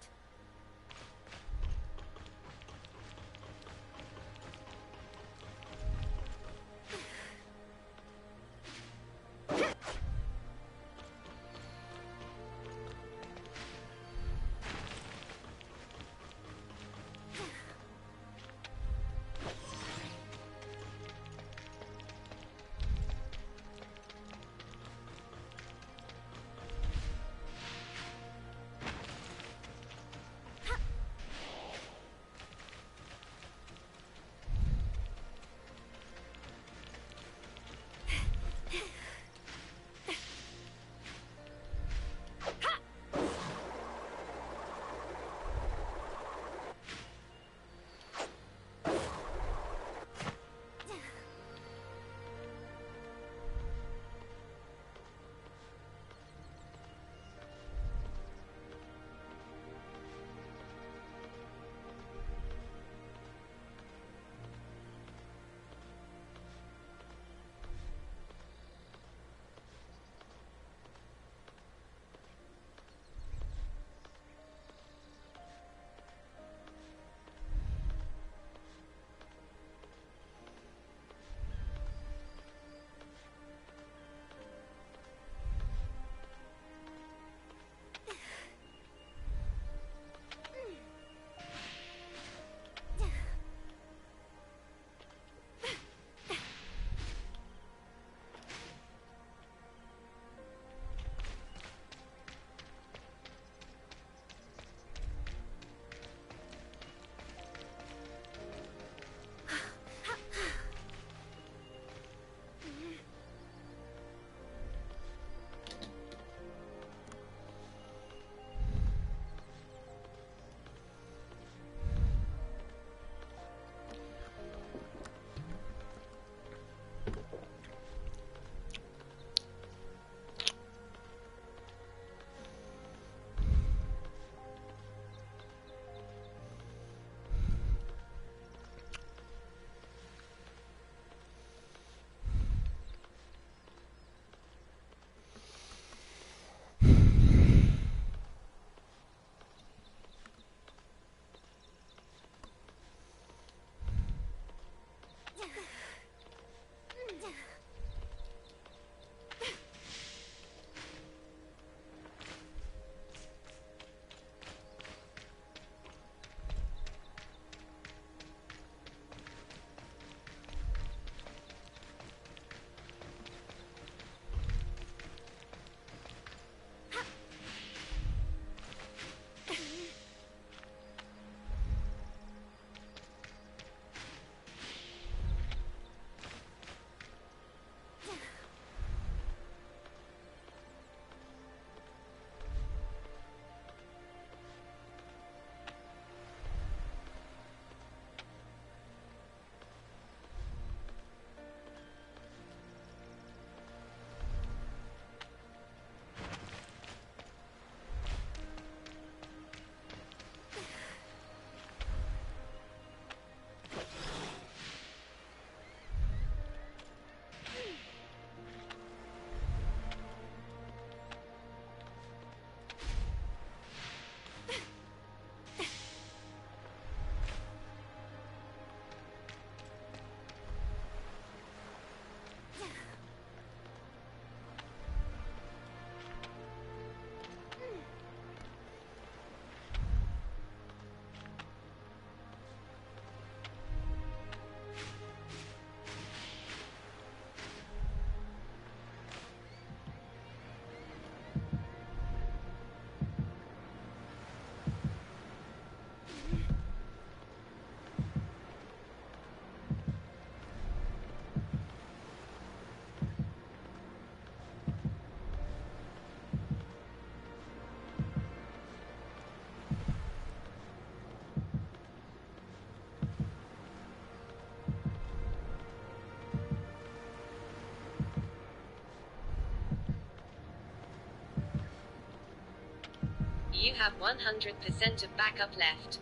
You have 100% of backup left.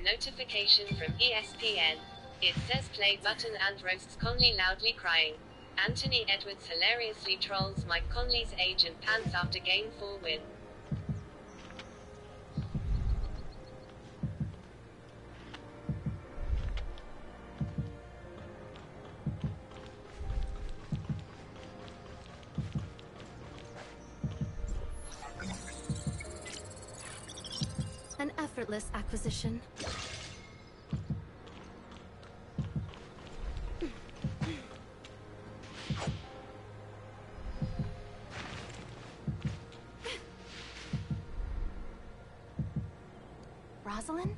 Notification from ESPN. It says play button and roasts Conley loudly crying. Anthony Edwards hilariously trolls Mike Conley's age and pants after Game 4 win. An effortless acquisition. Rosalind?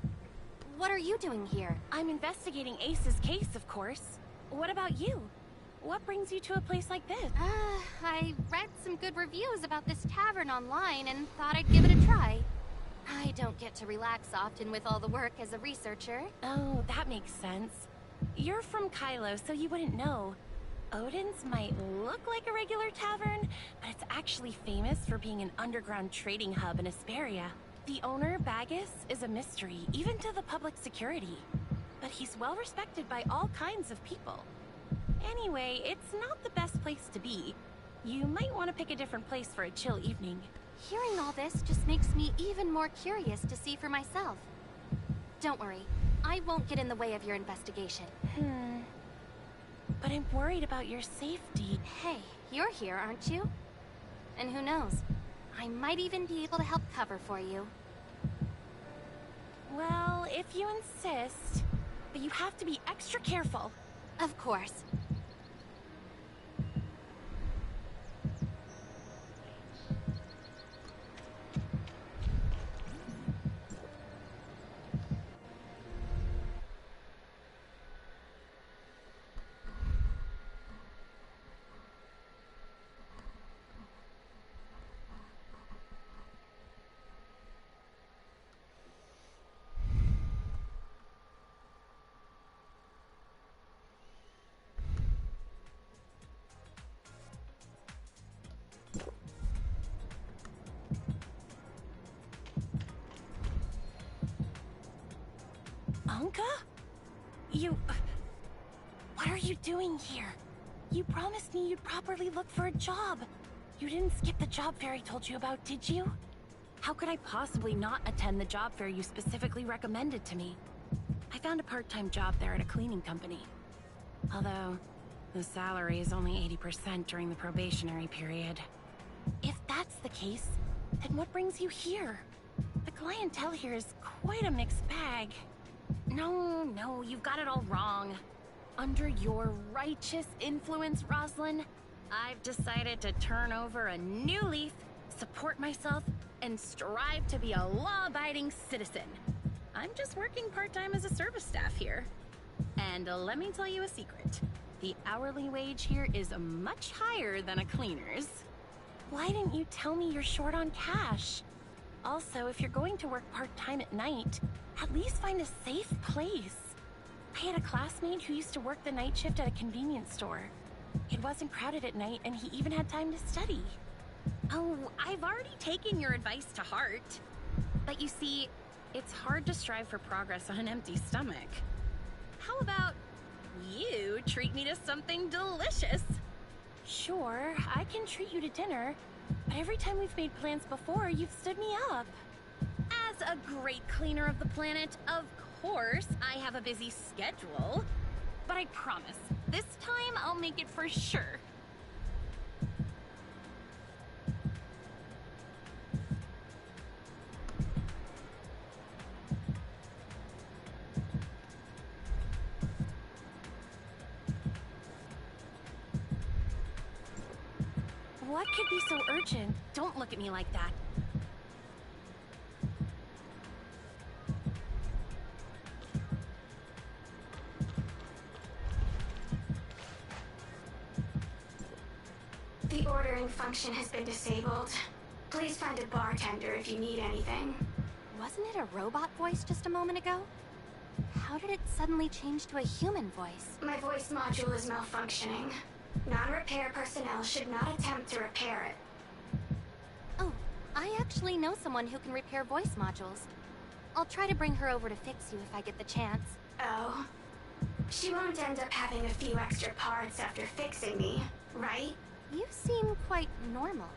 What are you doing here? I'm investigating Ace's case, of course. What about you? What brings you to a place like this? I read some good reviews about this tavern online and thought I'd give it a try. I don't get to relax often with all the work as a researcher. Oh, that makes sense. You're from Kylo, so you wouldn't know. Odin's might look like a regular tavern, but it's actually famous for being an underground trading hub in Asperia. The owner, Bagus, is a mystery, even to the public security. But he's well respected by all kinds of people. Anyway, it's not the best place to be. You might want to pick a different place for a chill evening. Hearing all this just makes me even more curious to see for myself. Don't worry, I won't get in the way of your investigation. But I'm worried about your safety. Hey, you're here, aren't you? And who knows, I might even be able to help cover for you. Well, if you insist. But you have to be extra careful. Of course. Anka? What are you doing here? You promised me you'd properly look for a job. You didn't skip the job fair I told you about, did you? How could I possibly not attend the job fair you specifically recommended to me? I found a part-time job there at a cleaning company. Although, the salary is only 80% during the probationary period. If that's the case, then what brings you here? The clientele here is quite a mixed bag. No, you've got it all wrong. Under your righteous influence, Rosalind, I've decided to turn over a new leaf, support myself, and strive to be a law-abiding citizen. I'm just working part-time as a service staff here. And let me tell you a secret. The hourly wage here is much higher than a cleaner's. Why didn't you tell me you're short on cash? Also, if you're going to work part-time at night, at least find a safe place. I had a classmate who used to work the night shift at a convenience store. It wasn't crowded at night, and he even had time to study. Oh, I've already taken your advice to heart. But you see, it's hard to strive for progress on an empty stomach. How about you treat me to something delicious? Sure, I can treat you to dinner, but every time we've made plans before, you've stood me up. As a great cleaner of the planet, of course, I have a busy schedule. But I promise, this time I'll make it for sure. What could be so urgent? Don't look at me like that. The ordering function has been disabled. Please find a bartender if you need anything. Wasn't it a robot voice just a moment ago? How did it suddenly change to a human voice? My voice module is malfunctioning. Non-repair personnel should not attempt to repair it. Oh, I actually know someone who can repair voice modules. I'll try to bring her over to fix you if I get the chance. Oh. She won't end up having a few extra parts after fixing me, right? You seem quite normal.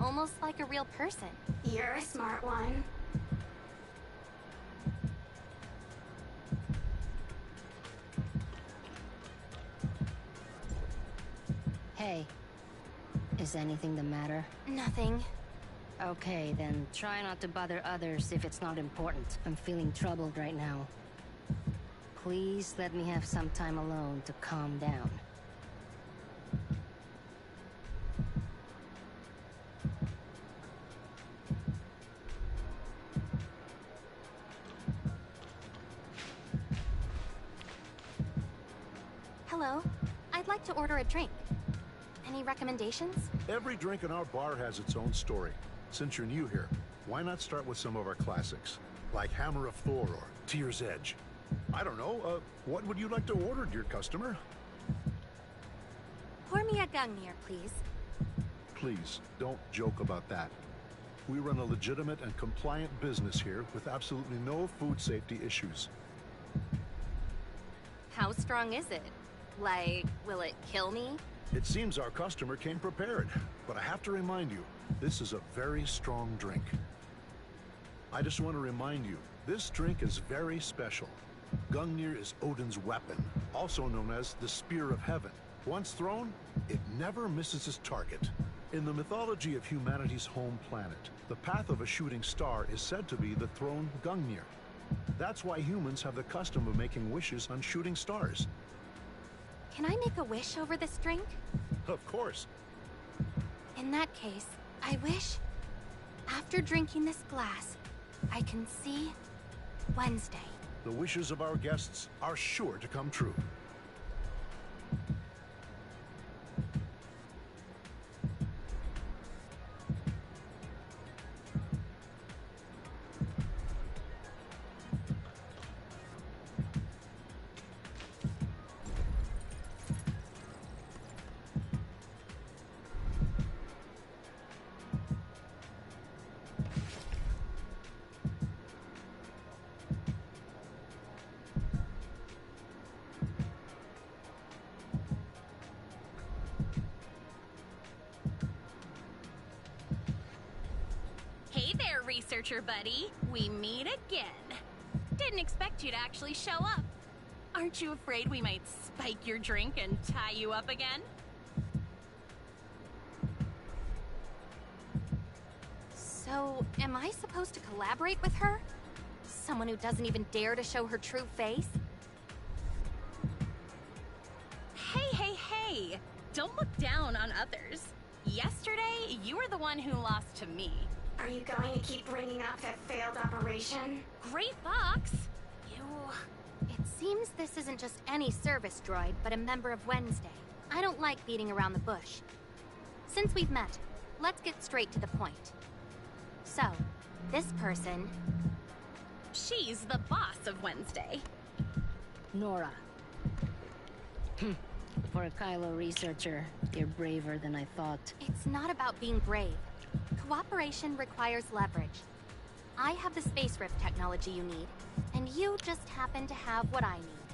Almost like a real person. You're a smart one. Hey, is anything the matter? Nothing. Okay, then try not to bother others if it's not important. I'm feeling troubled right now. Please let me have some time alone to calm down. Hello. I'd like to order a drink. Any recommendations? Every drink in our bar has its own story. Since you're new here, why not start with some of our classics, like Hammer of Thor or Tear's Edge? I don't know, what would you like to order, dear customer? Pour me a Gungnir, please. Please, don't joke about that. We run a legitimate and compliant business here with absolutely no food safety issues. How strong is it? Like, will it kill me? It seems our customer came prepared, but I have to remind you, this is a very strong drink. I just want to remind you, this drink is very special. Gungnir is Odin's weapon, also known as the Spear of Heaven. Once thrown, it never misses its target. In the mythology of humanity's home planet, the path of a shooting star is said to be the thrown Gungnir. That's why humans have the custom of making wishes on shooting stars. Can I make a wish over this drink? Of course. In that case, I wish, after drinking this glass, I can see Wednesday. The wishes of our guests are sure to come true. Hey there, researcher buddy. We meet again. Didn't expect you to actually show up. Aren't you afraid we might spike your drink and tie you up again? So, am I supposed to collaborate with her? Someone who doesn't even dare to show her true face? Hey! Don't look down on others. Yesterday, you were the one who lost to me. Are you going to keep bringing up that failed operation? Great Fox! It seems this isn't just any service droid, but a member of Wednesday. I don't like beating around the bush. Since we've met, let's get straight to the point. So, this person... She's the boss of Wednesday. Nora. For a Kylo researcher, you're braver than I thought. It's not about being brave. Cooperation requires leverage. I have the space rift technology you need, and you just happen to have what I need.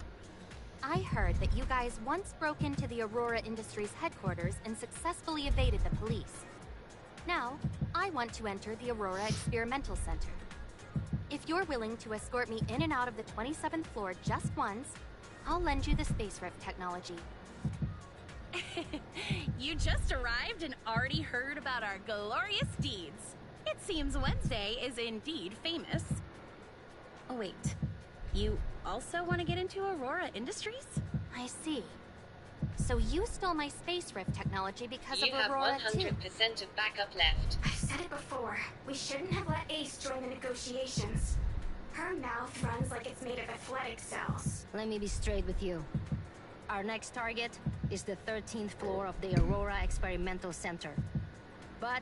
I heard that you guys once broke into the Aurora Industries headquarters and successfully evaded the police. Now, I want to enter the Aurora Experimental Center. If you're willing to escort me in and out of the 27th floor just once, I'll lend you the space rift technology. You just arrived and already heard about our glorious deeds. It seems Wednesday is indeed famous. Oh wait, you also want to get into Aurora Industries? I see. So you stole my space rift technology because You of have Aurora 100% too. of backup left. I've said it before. We shouldn't have let Ace join the negotiations. Her mouth runs like it's made of athletic cells. Let me be straight with you. Our next target is the 13th floor of the Aurora Experimental Center. But,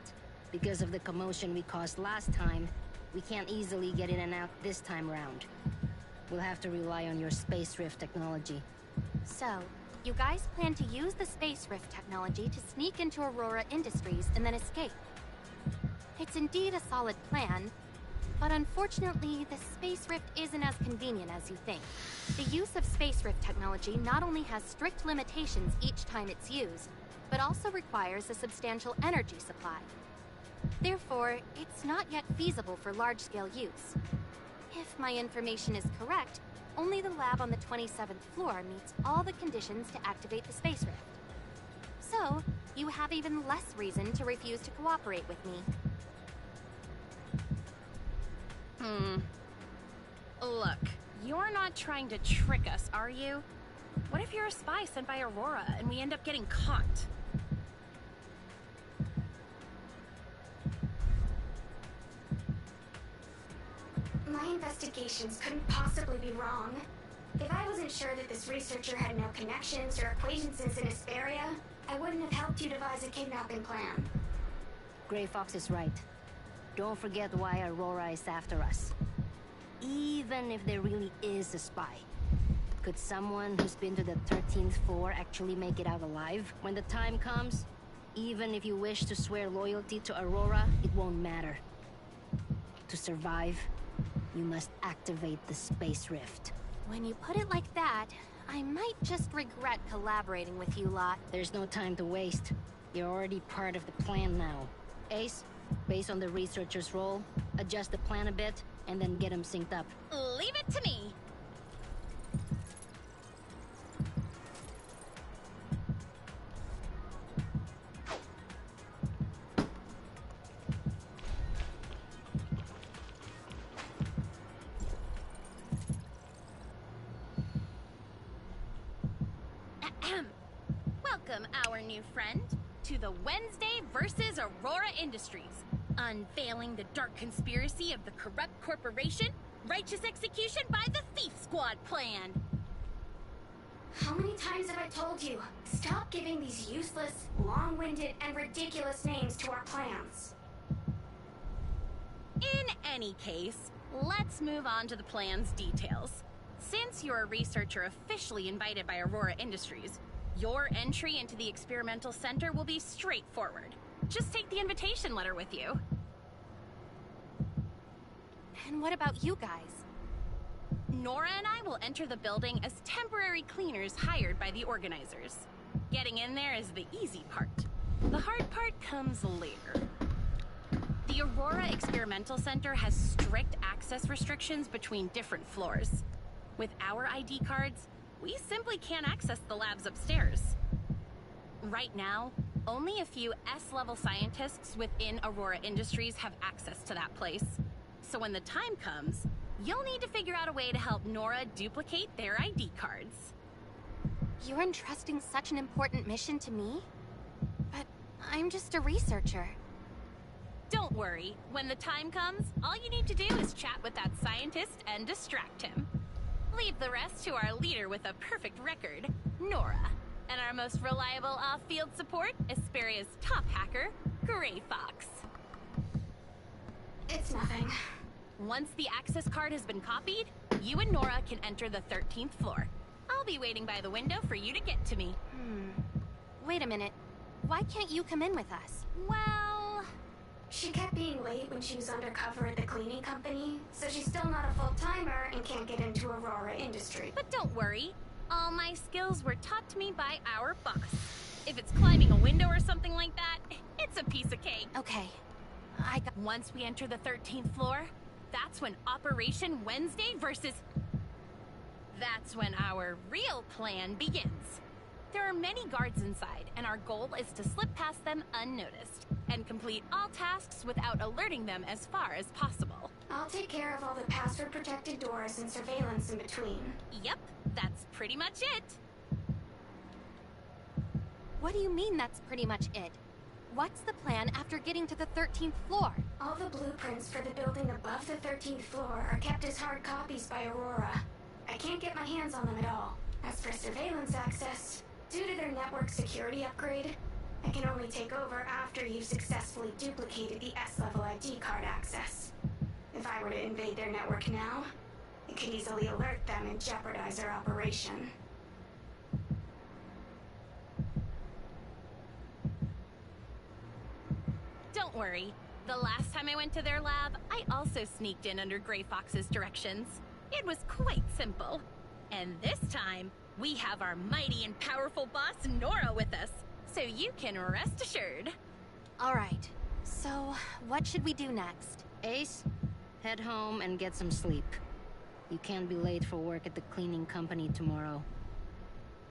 because of the commotion we caused last time, we can't easily get in and out this time around. We'll have to rely on your space rift technology. So, you guys plan to use the space rift technology to sneak into Aurora Industries and then escape. It's indeed a solid plan, but unfortunately, the space rift isn't as convenient as you think. The use of space rift technology not only has strict limitations each time it's used, but also requires a substantial energy supply. Therefore, it's not yet feasible for large-scale use. If my information is correct, only the lab on the 27th floor meets all the conditions to activate the space rift. So, you have even less reason to refuse to cooperate with me. Look, you're not trying to trick us, are you? What if you're a spy sent by Aurora and we end up getting caught? My investigations couldn't possibly be wrong. If I wasn't sure that this researcher had no connections or acquaintances in Hesperia, I wouldn't have helped you devise a kidnapping plan. Grey Fox is right. Don't forget why Aurora is after us. Even if there really is a spy. Could someone who's been to the 13th floor actually make it out alive? When the time comes, even if you wish to swear loyalty to Aurora, it won't matter. To survive, you must activate the space rift. When you put it like that, I might just regret collaborating with you lot. There's no time to waste. You're already part of the plan now. Ace, based on the researcher's role, adjust the plan a bit, and then get them synced up. Leave it to me! Welcome, our new friend, to the Wednesday versus Aurora Industries. Unveiling the dark conspiracy of the corrupt corporation, righteous execution by the Thief Squad plan. How many times have I told you? Stop giving these useless, long-winded, and ridiculous names to our plans. In any case, let's move on to the plan's details. Since you're a researcher officially invited by Aurora Industries, your entry into the experimental center will be straightforward. Just take the invitation letter with you. And what about you guys? Nora and I will enter the building as temporary cleaners hired by the organizers. Getting in there is the easy part. The hard part comes later. The Aurora Experimental Center has strict access restrictions between different floors. With our ID cards, we simply can't access the labs upstairs. Right now, only a few S-level scientists within Aurora Industries have access to that place. So when the time comes, you'll need to figure out a way to help Nora duplicate their ID cards. You're entrusting such an important mission to me? But I'm just a researcher. Don't worry. When the time comes, all you need to do is chat with that scientist and distract him. Leave the rest to our leader with a perfect record, Nora. And our most reliable off-field support, Hesperia's top hacker, Grey Fox. It's nothing. Once the access card has been copied, you and Nora can enter the 13th floor. I'll be waiting by the window for you to get to me. Wait a minute. Why can't you come in with us? Well... She kept being late when she was undercover at the cleaning company, so she's still not a full-timer and can't get into Aurora Industry. But don't worry. All my skills were taught to me by our boss. If it's climbing a window or something like that, it's a piece of cake. Okay. Once we enter the 13th floor, that's when Operation Wednesday versus... That's when our real plan begins. There are many guards inside, and our goal is to slip past them unnoticed and complete all tasks without alerting them as far as possible. I'll take care of all the password-protected doors and surveillance in between. Yep, that's pretty much it. What do you mean that's pretty much it? What's the plan after getting to the 13th floor? All the blueprints for the building above the 13th floor are kept as hard copies by Aurora. I can't get my hands on them at all. As for surveillance access, due to their network security upgrade, I can only take over after you've successfully duplicated the S-level ID card access. If I were to invade their network now, it could easily alert them and jeopardize our operation. Don't worry. The last time I went to their lab, I also sneaked in under Gray Fox's directions. It was quite simple. And this time, we have our mighty and powerful boss Nora with us, so you can rest assured. All right. So, what should we do next? Ace, head home and get some sleep. You can't be late for work at the cleaning company tomorrow.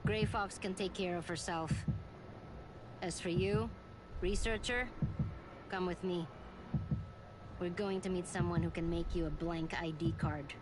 Gray Fox can take care of herself. As for you, researcher, come with me. We're going to meet someone who can make you a blank ID card.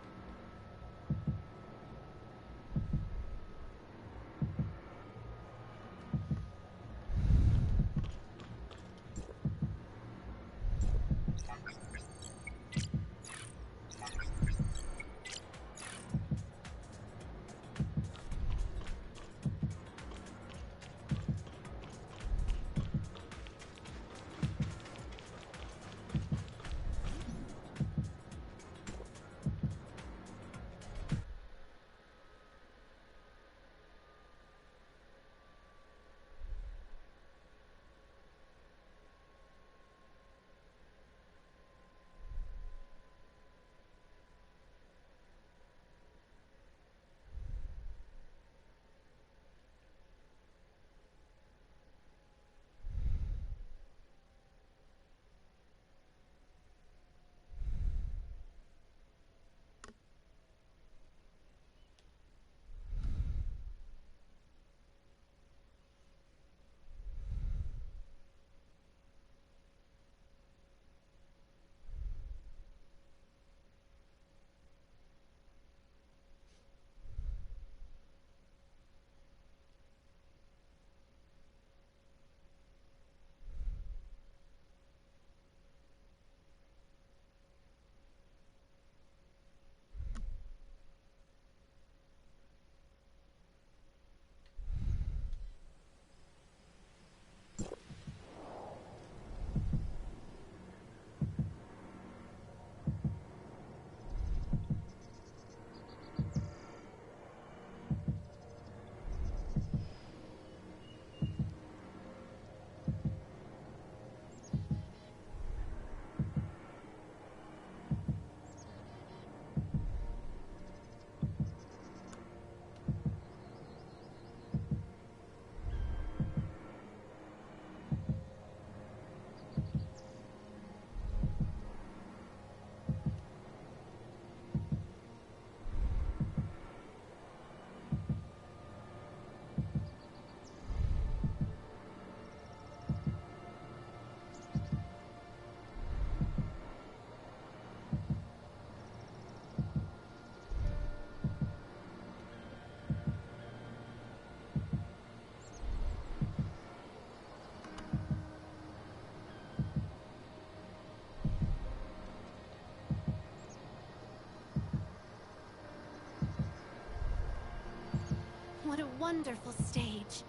What a wonderful stage.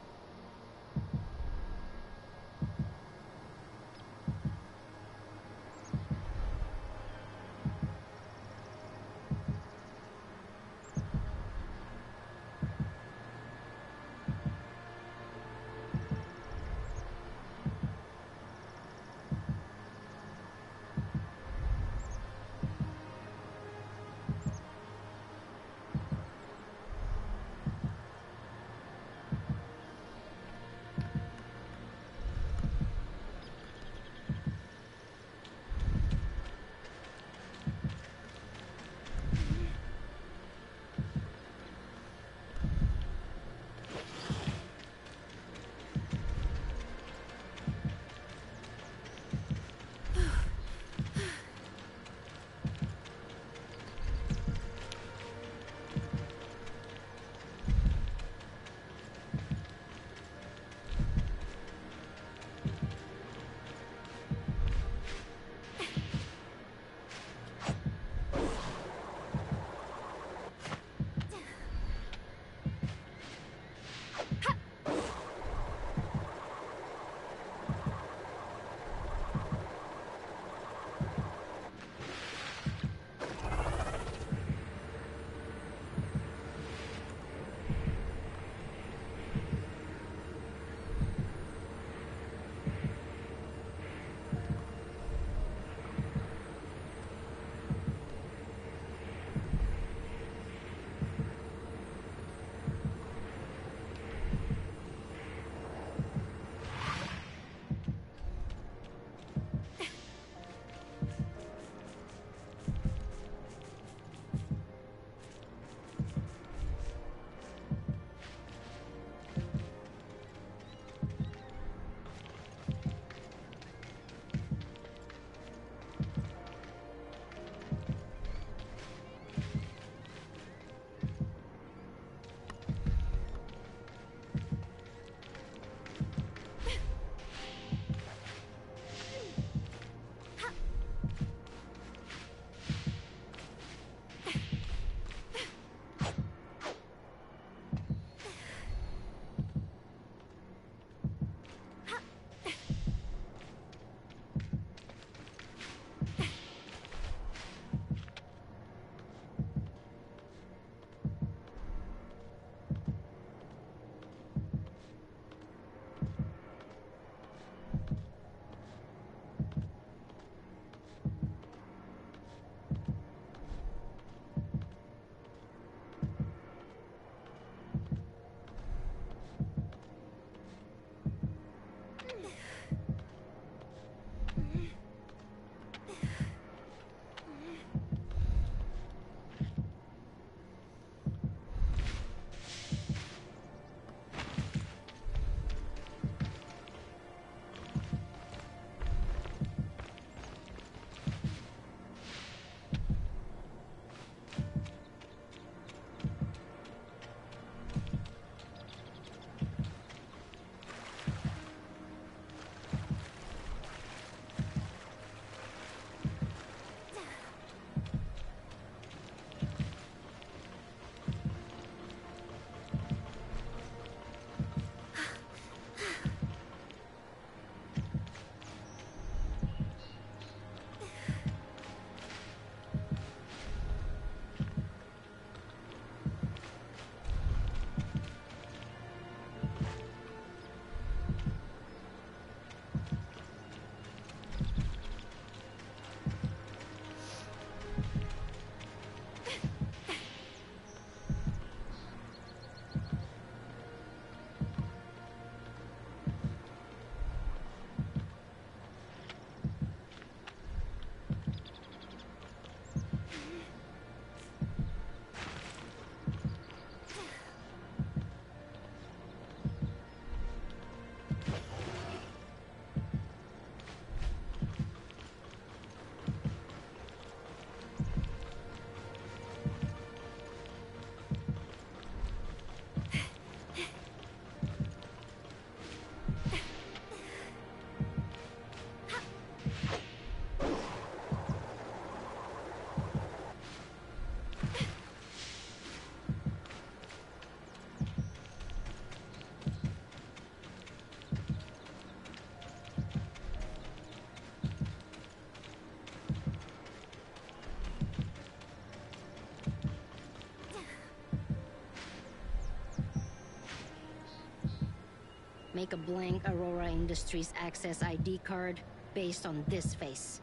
Make a blank Aurora Industries Access ID card based on this face.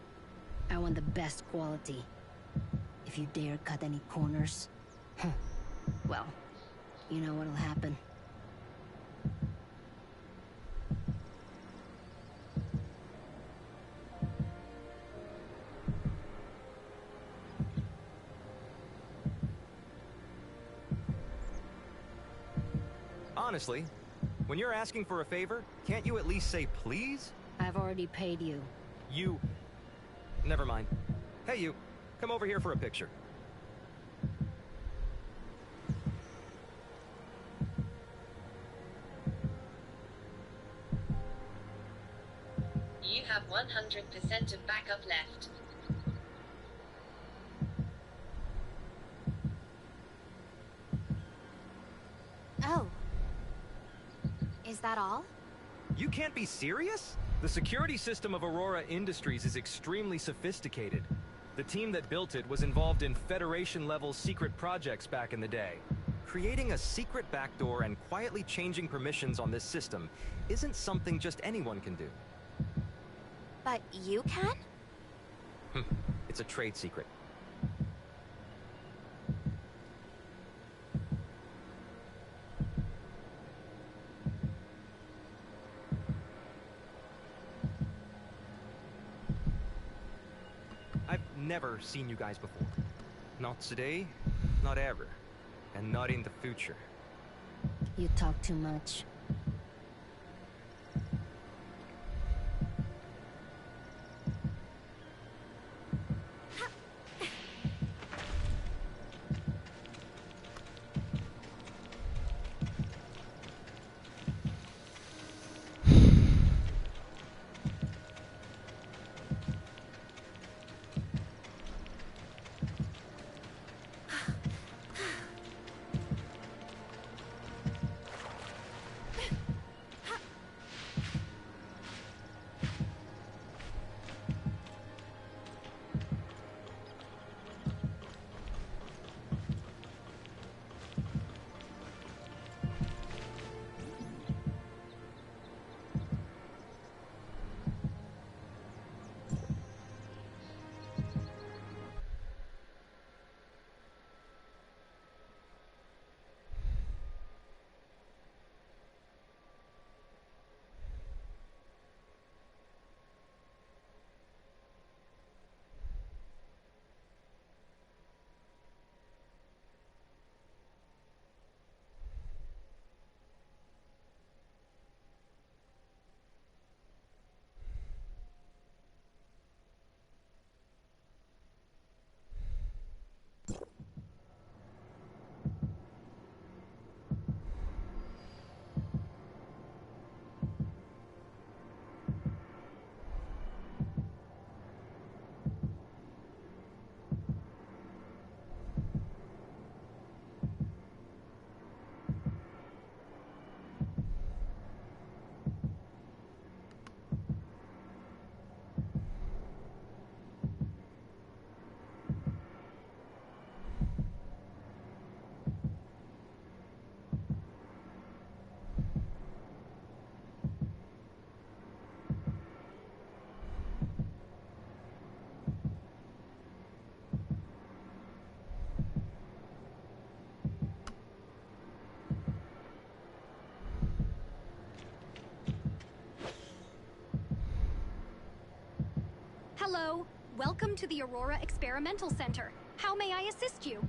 I want the best quality. If you dare cut any corners, well, you know what'll happen. Honestly, when you're asking for a favor, can't you at least say please? I've already paid you. You... Never mind. Hey, you. Come over here for a picture. You have 100% of backup left. Oh. Is that all? You can't be serious? The security system of Aurora Industries is extremely sophisticated. The team that built it was involved in Federation-level secret projects back in the day. Creating a secret backdoor and quietly changing permissions on this system isn't something just anyone can do. But you can? It's a trade secret. I've never seen you guys before. Not today, not ever, and not in the future. You talk too much. Hello. Welcome to the Aurora Experimental Center. How may I assist you?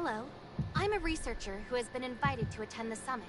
Hello. I'm a researcher who has been invited to attend the summit.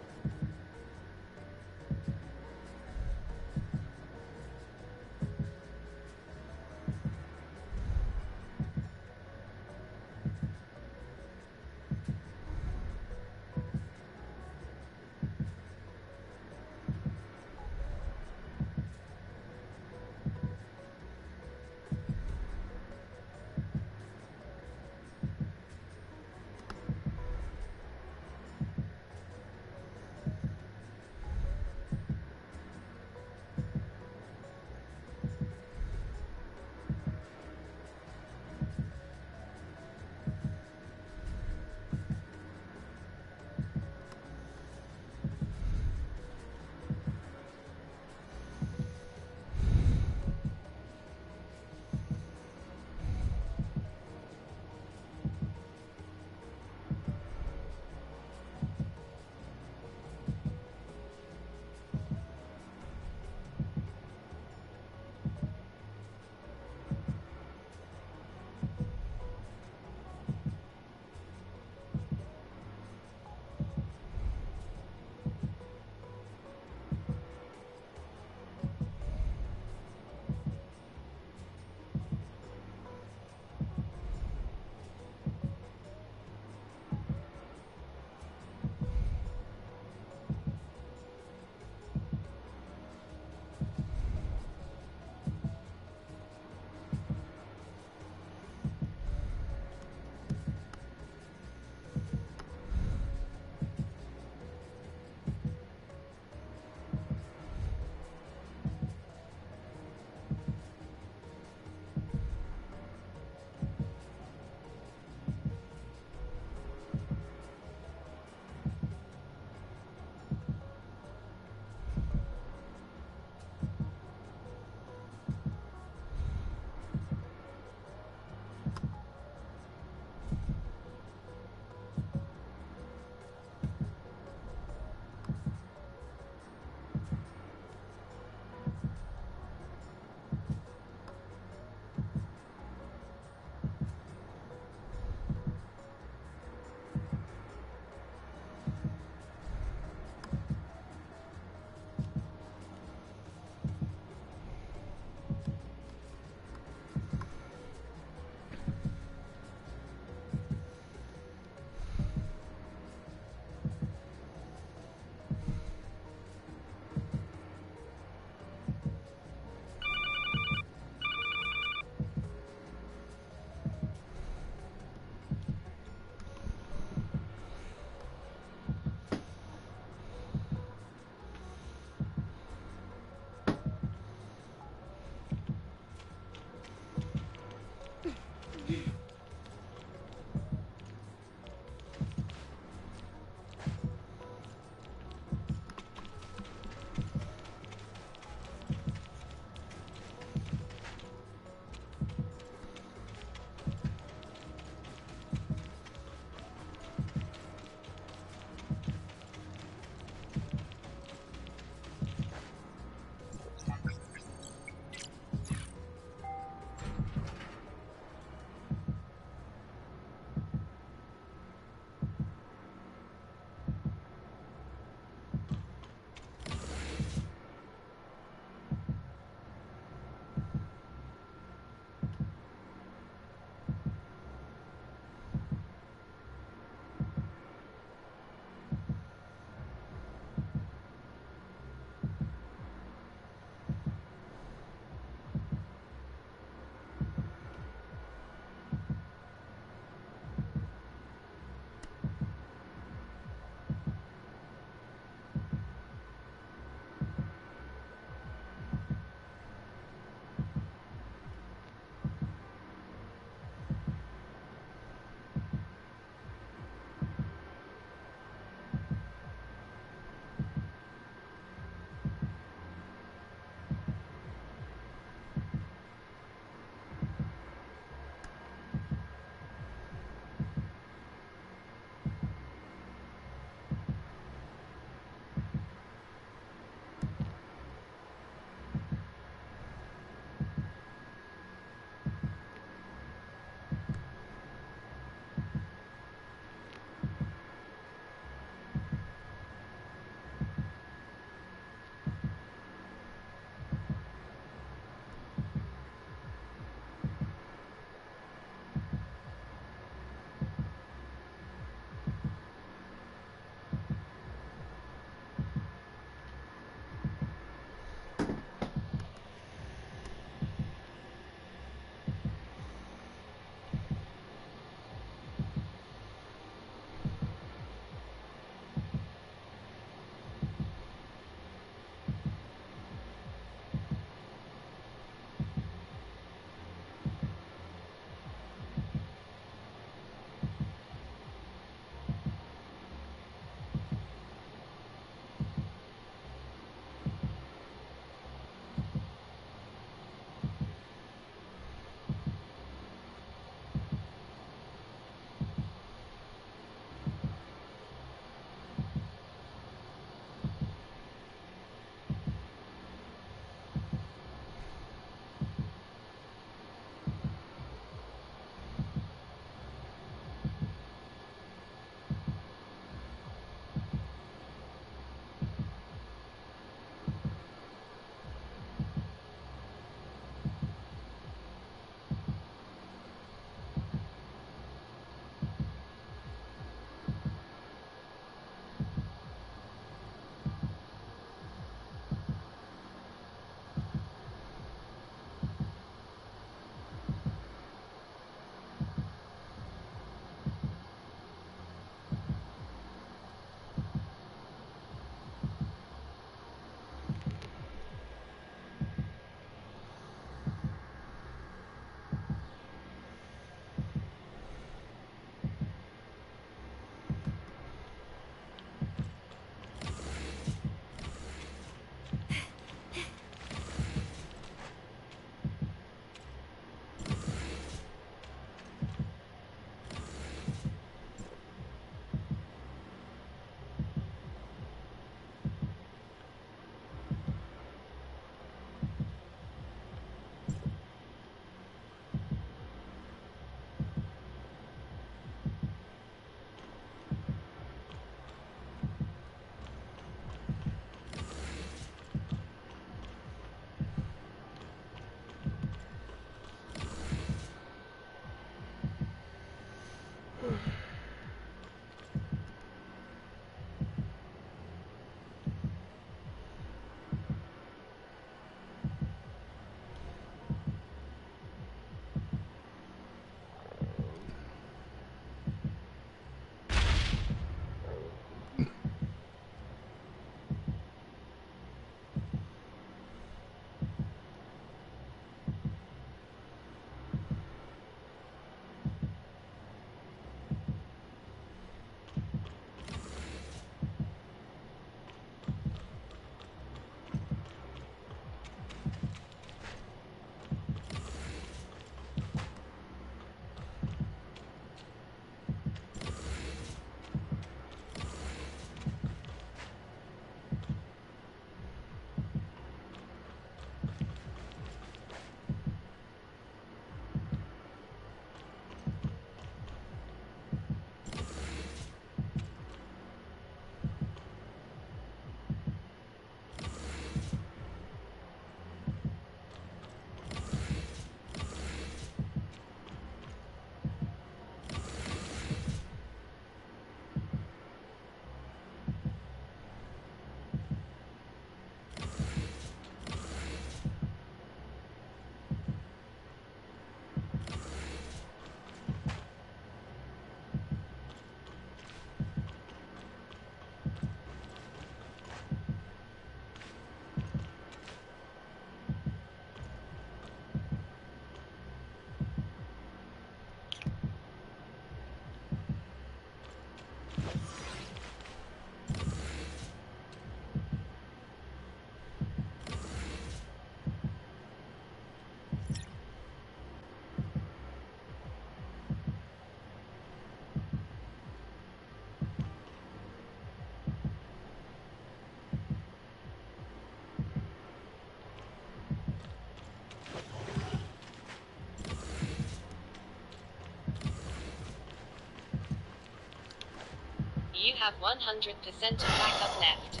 You have 100% of backup left.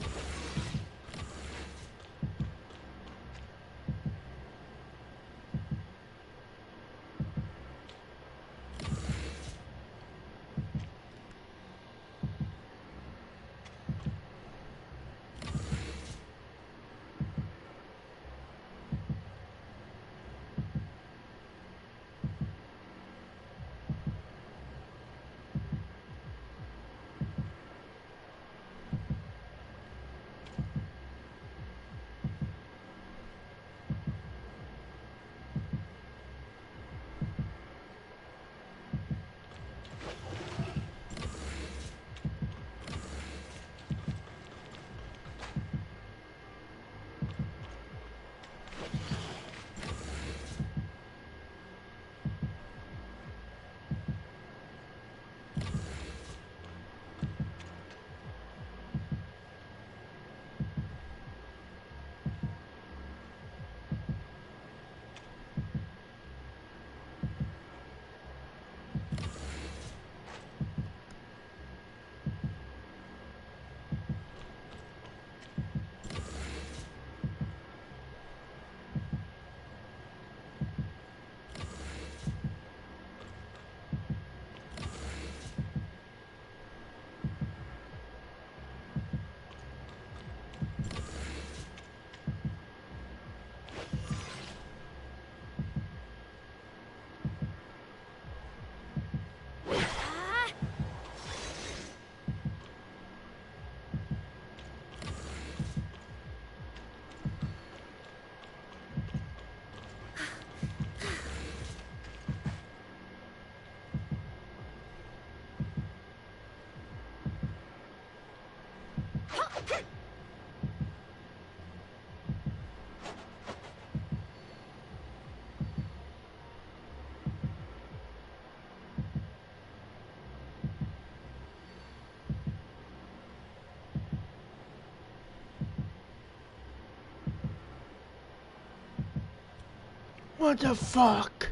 What the fuck?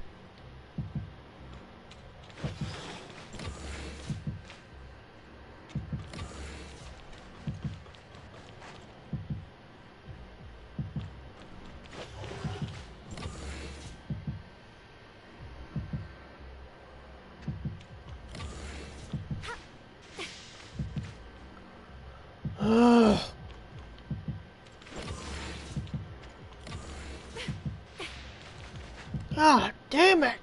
Ugh. God damn it!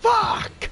Fuck!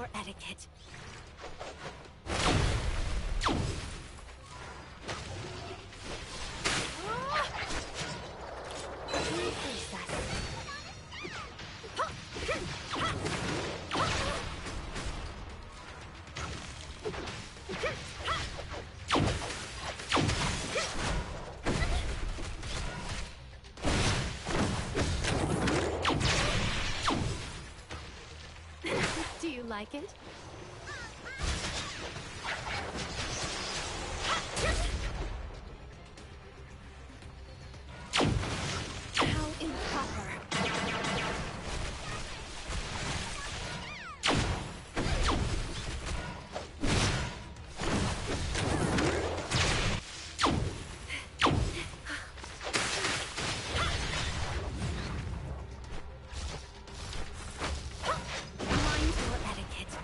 your etiquette. Do you like it? How improper. Mind your etiquette.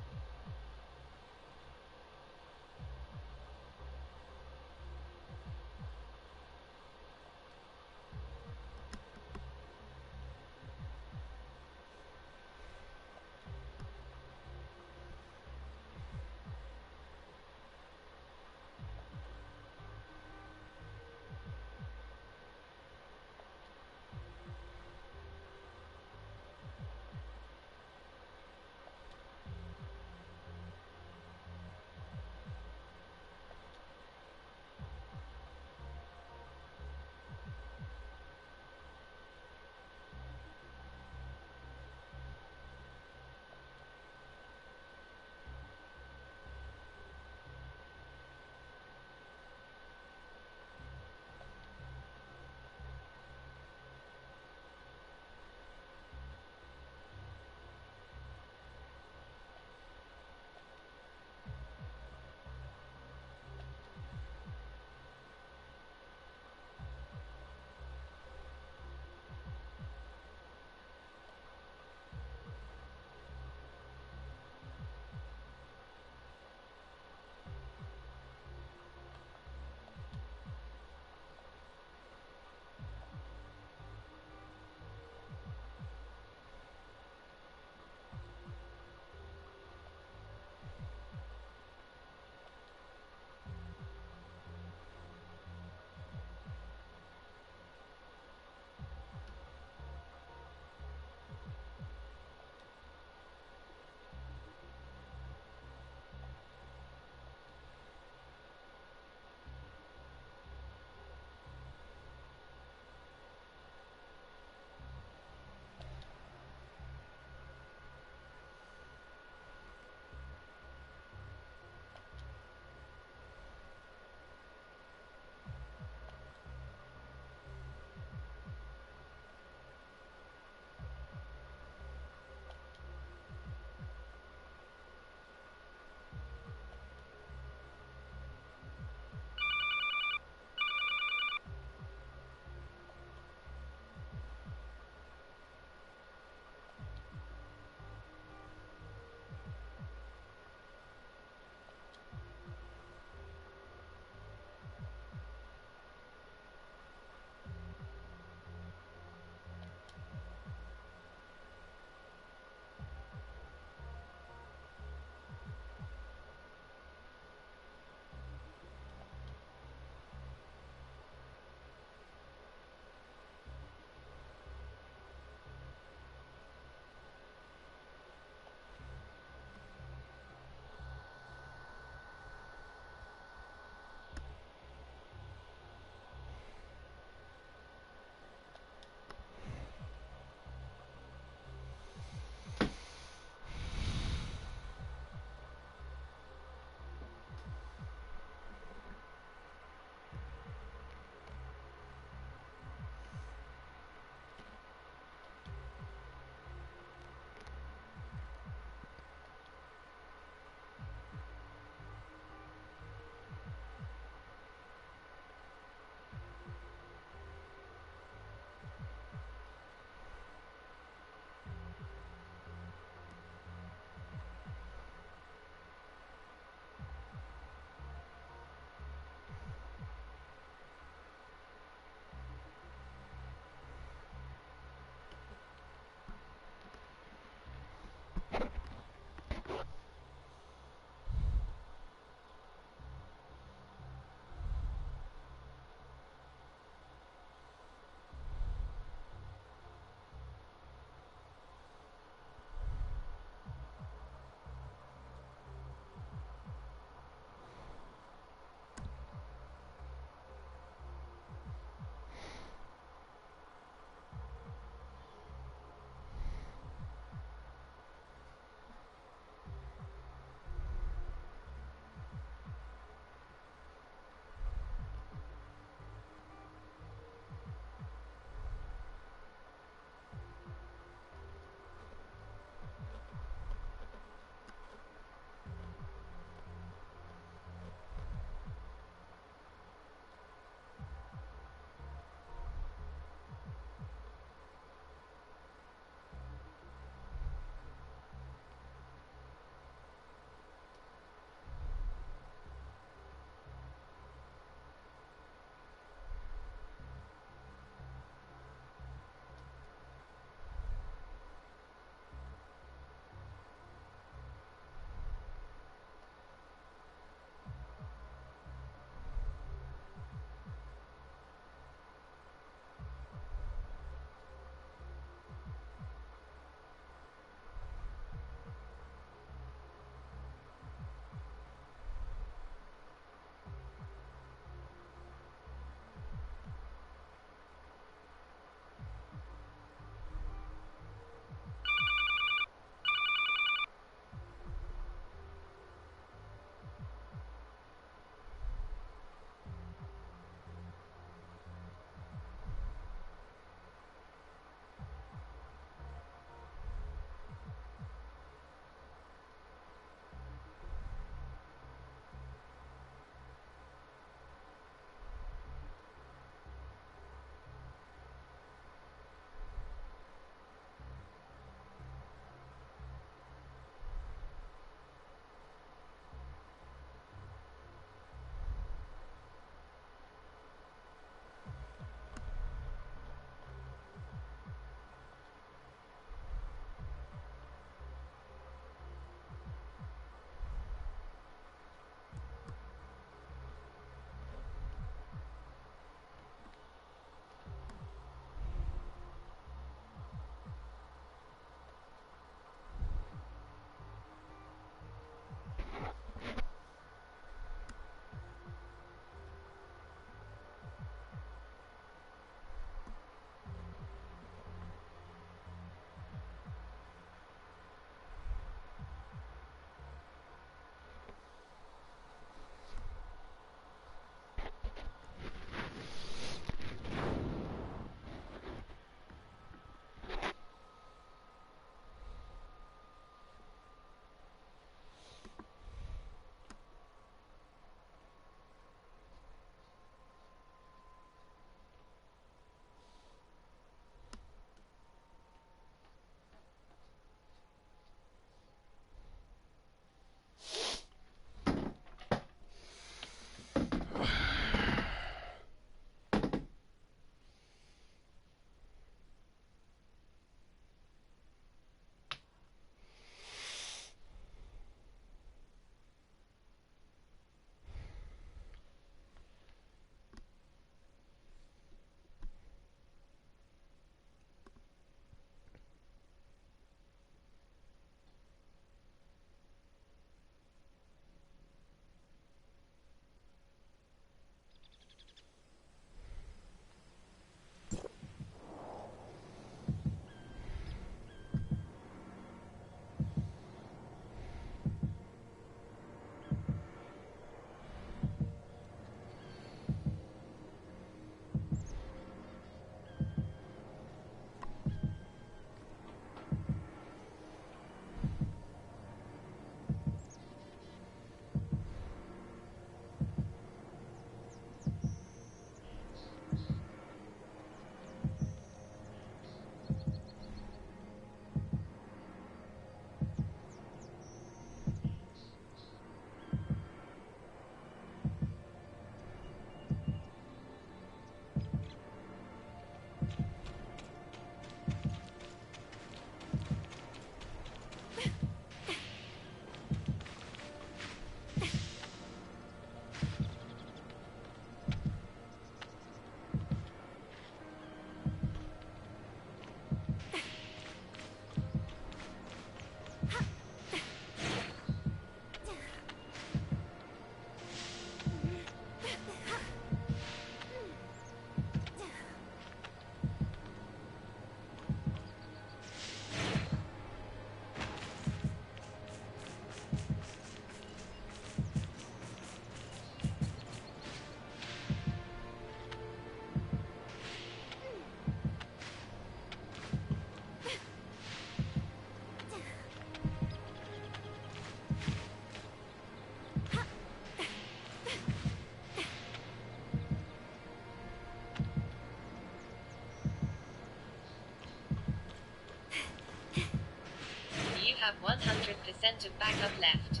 have 100% of backup left.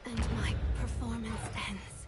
And my performance ends.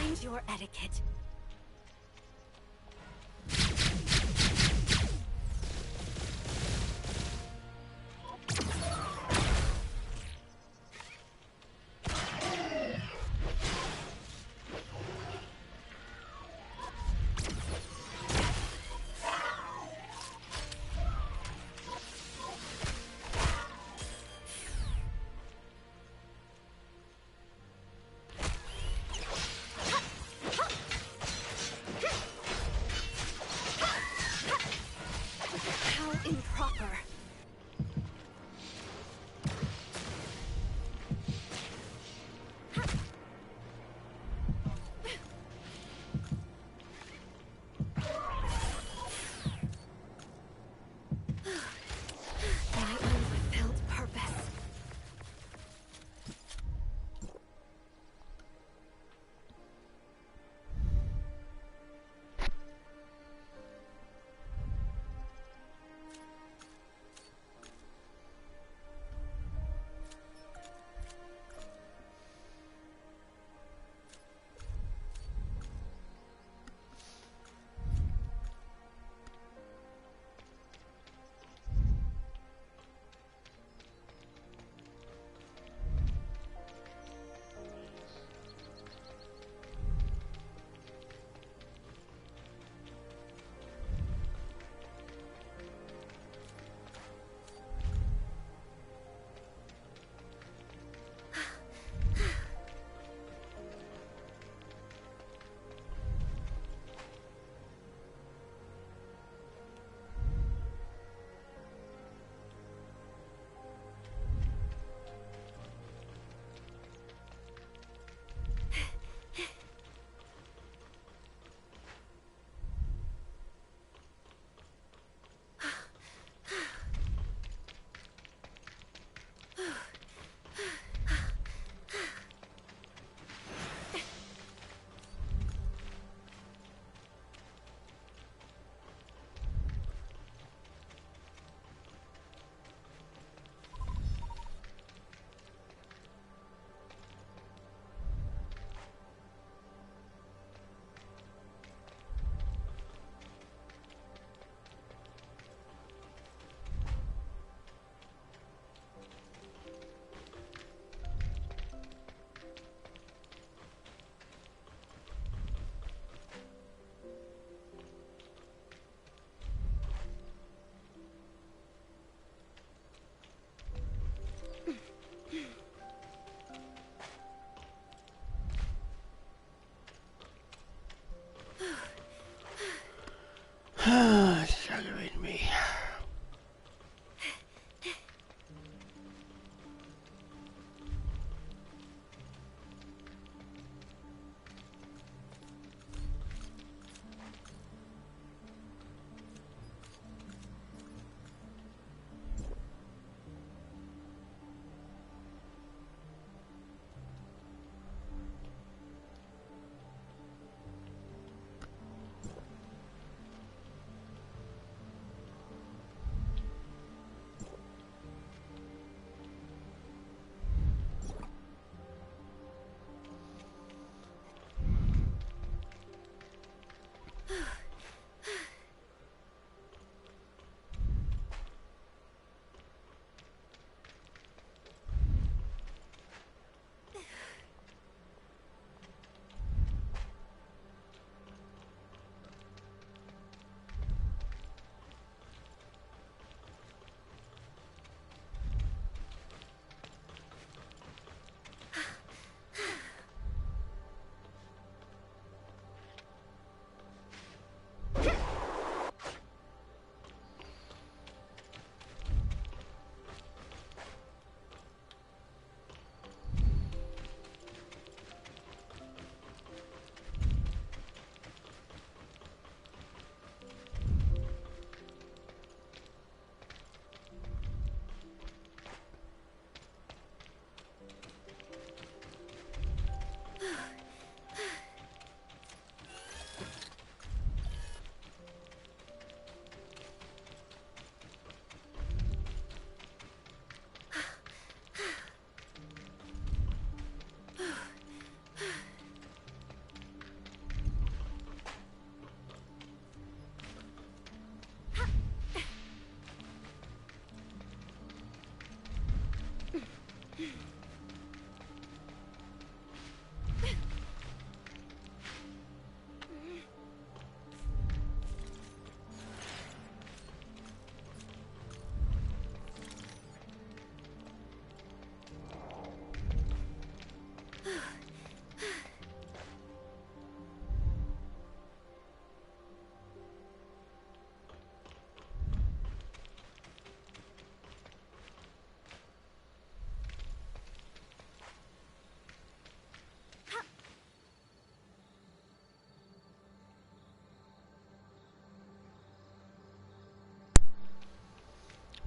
Mind your etiquette.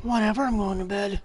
Whatever, I'm going to bed.